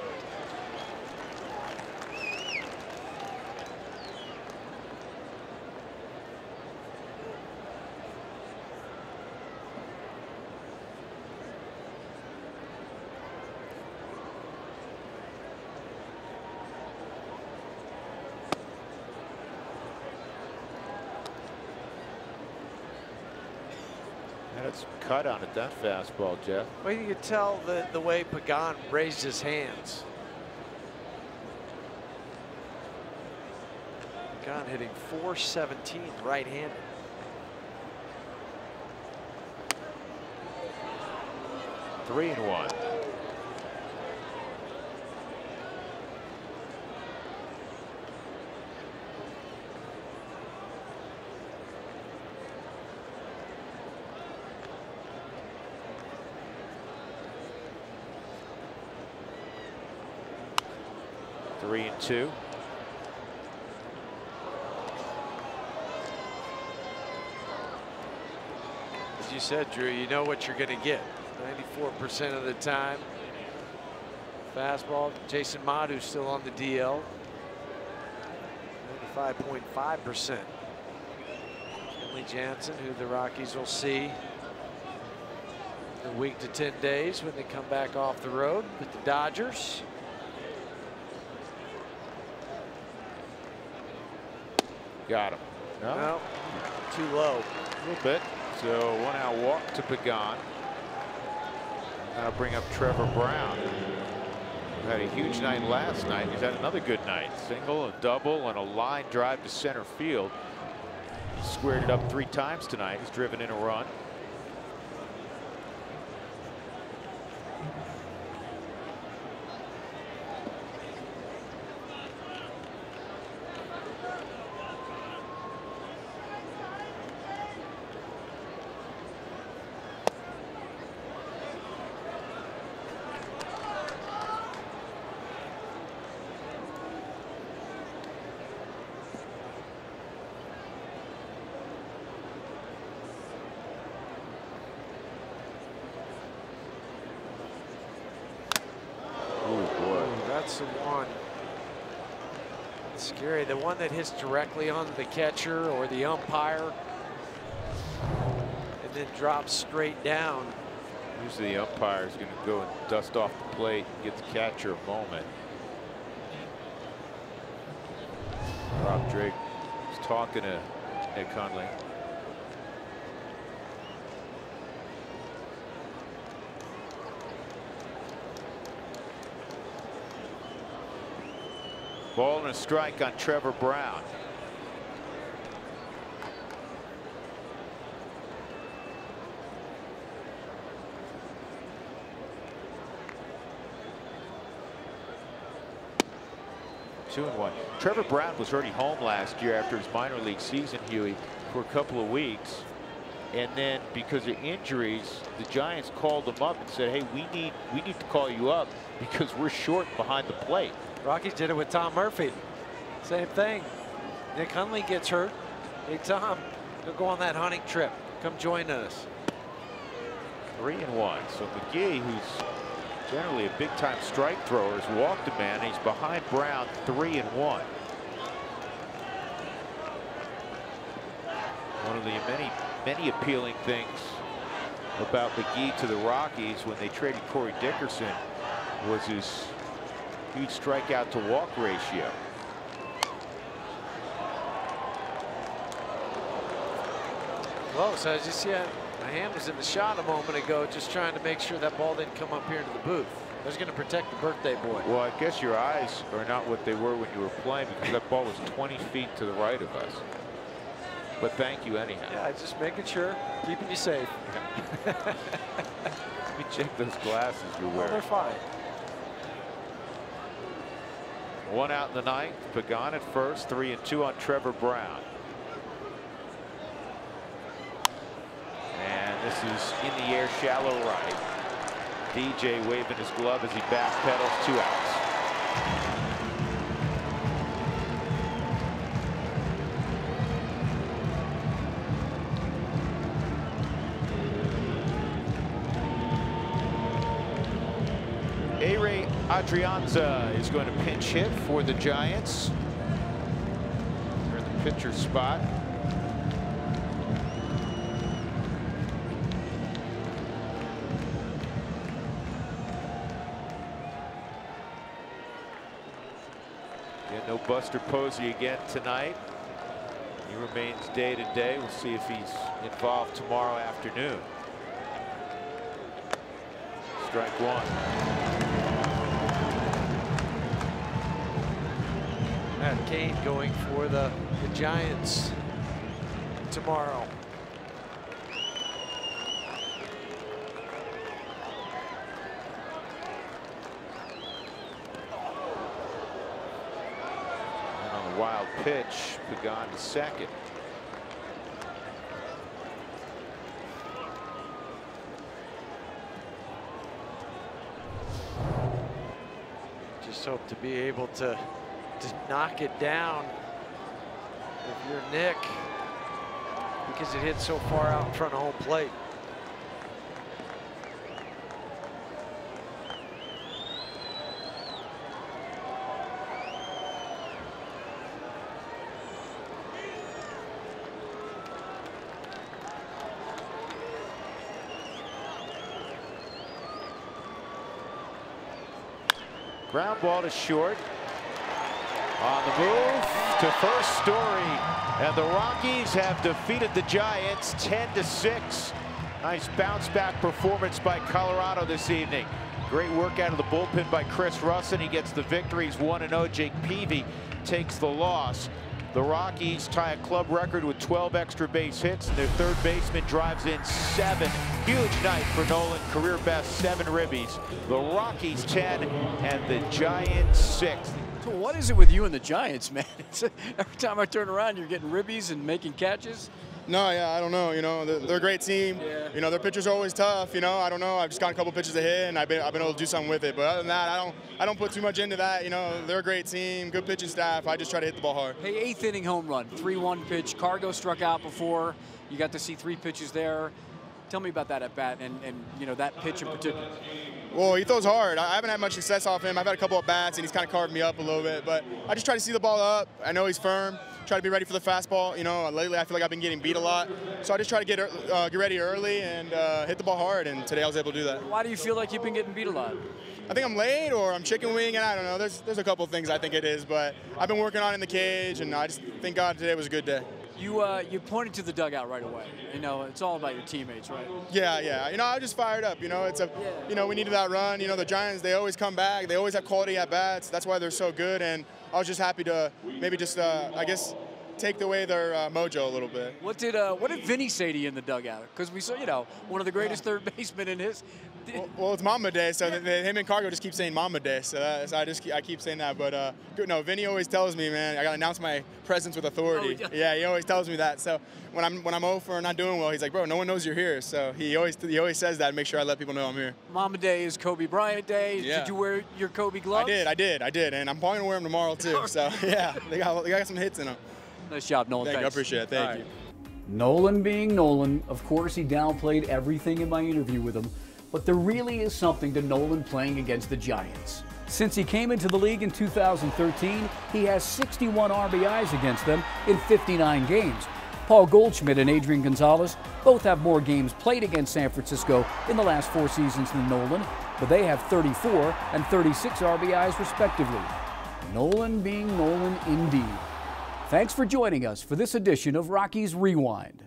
That's cut on it, that fastball, Jeff. Well, you could tell the way Pagan raised his hands. Pagan hitting .417 right-handed. Three and one. 3-2. As you said, Drew, you know what you're going to get 94% of the time. Fastball. Jason Madu still on the DL. 95.5%. Kenley Jansen, who the Rockies will see in a week to 10 days when they come back off the road with the Dodgers. Got him. No, too low. A little bit. So 1-out walk to Pagan. That'll bring up Trevor Brown. Who had a huge night last night. He's had another good night. Single, a double, and a line drive to center field. He squared it up 3 times tonight. He's driven in a run. That's the one. It's scary. The one that hits directly on the catcher or the umpire and then drops straight down. Usually the umpire is going to go and dust off the plate and get the catcher a moment. Rob Drake was talking to Nick Hundley. Ball and a strike on Trevor Brown. Two and one. Trevor Brown was already home last year after his minor league season, Huey, for a couple of weeks. And then because of injuries, the Giants called him up and said, hey, we need to call you up because we're short behind the plate. Rockies did it with Tom Murphy. Same thing. Nick Hundley gets hurt. Hey, Tom, go on that hunting trip. Come join us. 3-1. So McGee, who's generally a big-time strike thrower, has walked a man. He's behind Brown, 3-1. One of the many appealing things about McGee to the Rockies when they traded Corey Dickerson was his huge strikeout to walk ratio. Close. As you see, my hand was in the shot a moment ago, just trying to make sure that ball didn't come up here into the booth. I was going to protect the birthday boy. Well, I guess your eyes are not what they were when you were playing, because that ball was 20 feet to the right of us. But thank you anyhow. Yeah, just making sure, keeping you safe. Let me check those glasses you're wearing. Oh, they're fine. 1 out in the ninth. Pagan at first. 3-2 on Trevor Brown. And this is in the air, shallow right. DJ waving his glove as he backpedals. 2 outs. Adrianza is going to pinch hit for the Giants. They're in the pitcher spot. Yeah, no Buster Posey again tonight. He remains day to day. We'll see if he's involved tomorrow afternoon. Strike 1. Kane going for the Giants tomorrow. And on the wild pitch, Pagan to second. Just hope to be able to knock it down if you're Nick, because it hit so far out in front of home plate. Ground ball to short. On the move to first Story. And the Rockies have defeated the Giants 10-6. Nice bounce back performance by Colorado this evening. Great work out of the bullpen by Chris Russin. He gets the victories 1-0. Jake Peavy takes the loss. The Rockies tie a club record with 12 extra base hits, and their third baseman drives in 7. Huge night for Nolan, career best 7 ribbies. The Rockies 10 and the Giants 6. So what is it with you and the Giants, man? Every time I turn around, you're getting ribbies and making catches. No, yeah, I don't know. You know, they're a great team. Yeah. You know, their pitchers are always tough. You know, I don't know. I've just gotten a couple pitches to hit, and I've been able to do something with it. But other than that, I don't put too much into that. You know, they're a great team, good pitching staff. I just try to hit the ball hard. Hey, 8th inning home run, 3-1 pitch. Cargo struck out before. You got to see 3 pitches there. Tell me about that at bat and you know, that pitch in particular. Well, he throws hard. I haven't had much success off him. I've had a couple of bats, and he's kind of carved me up a little bit. But I just try to see the ball up. I know he's firm. Try to be ready for the fastball. You know, lately I feel like I've been getting beat a lot. So I just try to get ready early and hit the ball hard, and today I was able to do that. Why do you feel like you've been getting beat a lot? I think I'm late or I'm chicken wing, and I don't know. There's a couple of things I think it is, but I've been working on it in the cage, and I just thank God today was a good day. You pointed to the dugout right away. You know, it's all about your teammates, right? Yeah. You know, I just fired up. You know, you know, we needed that run. You know, the Giants, they always come back. They always have quality at bats. That's why they're so good. And I was just happy to maybe just, I guess, take away their mojo a little bit. What did Vinny say to you in the dugout? Because we saw, you know, one of the greatest third basemen in his. Well, it's Mama Day, so him and Cargo just keep saying Mama Day, so I keep saying that. But no, Vinny always tells me, man, I gotta announce my presence with authority. Oh, yeah, he always tells me that. So when I'm over or not doing well, he's like, bro, no one knows you're here. So he always says that to make sure I let people know I'm here. Mama Day is Kobe Bryant Day. Yeah. Did you wear your Kobe gloves? I did, and I'm probably gonna wear them tomorrow too. So yeah, they got some hits in them. Nice job, Nolan. Thank you, I appreciate it. Thank you. Nolan being Nolan, of course he downplayed everything in my interview with him, but there really is something to Nolan playing against the Giants. Since he came into the league in 2013, he has 61 RBIs against them in 59 games. Paul Goldschmidt and Adrian Gonzalez both have more games played against San Francisco in the last 4 seasons than Nolan, but they have 34 and 36 RBIs respectively. Nolan being Nolan indeed. Thanks for joining us for this edition of Rockies Rewind.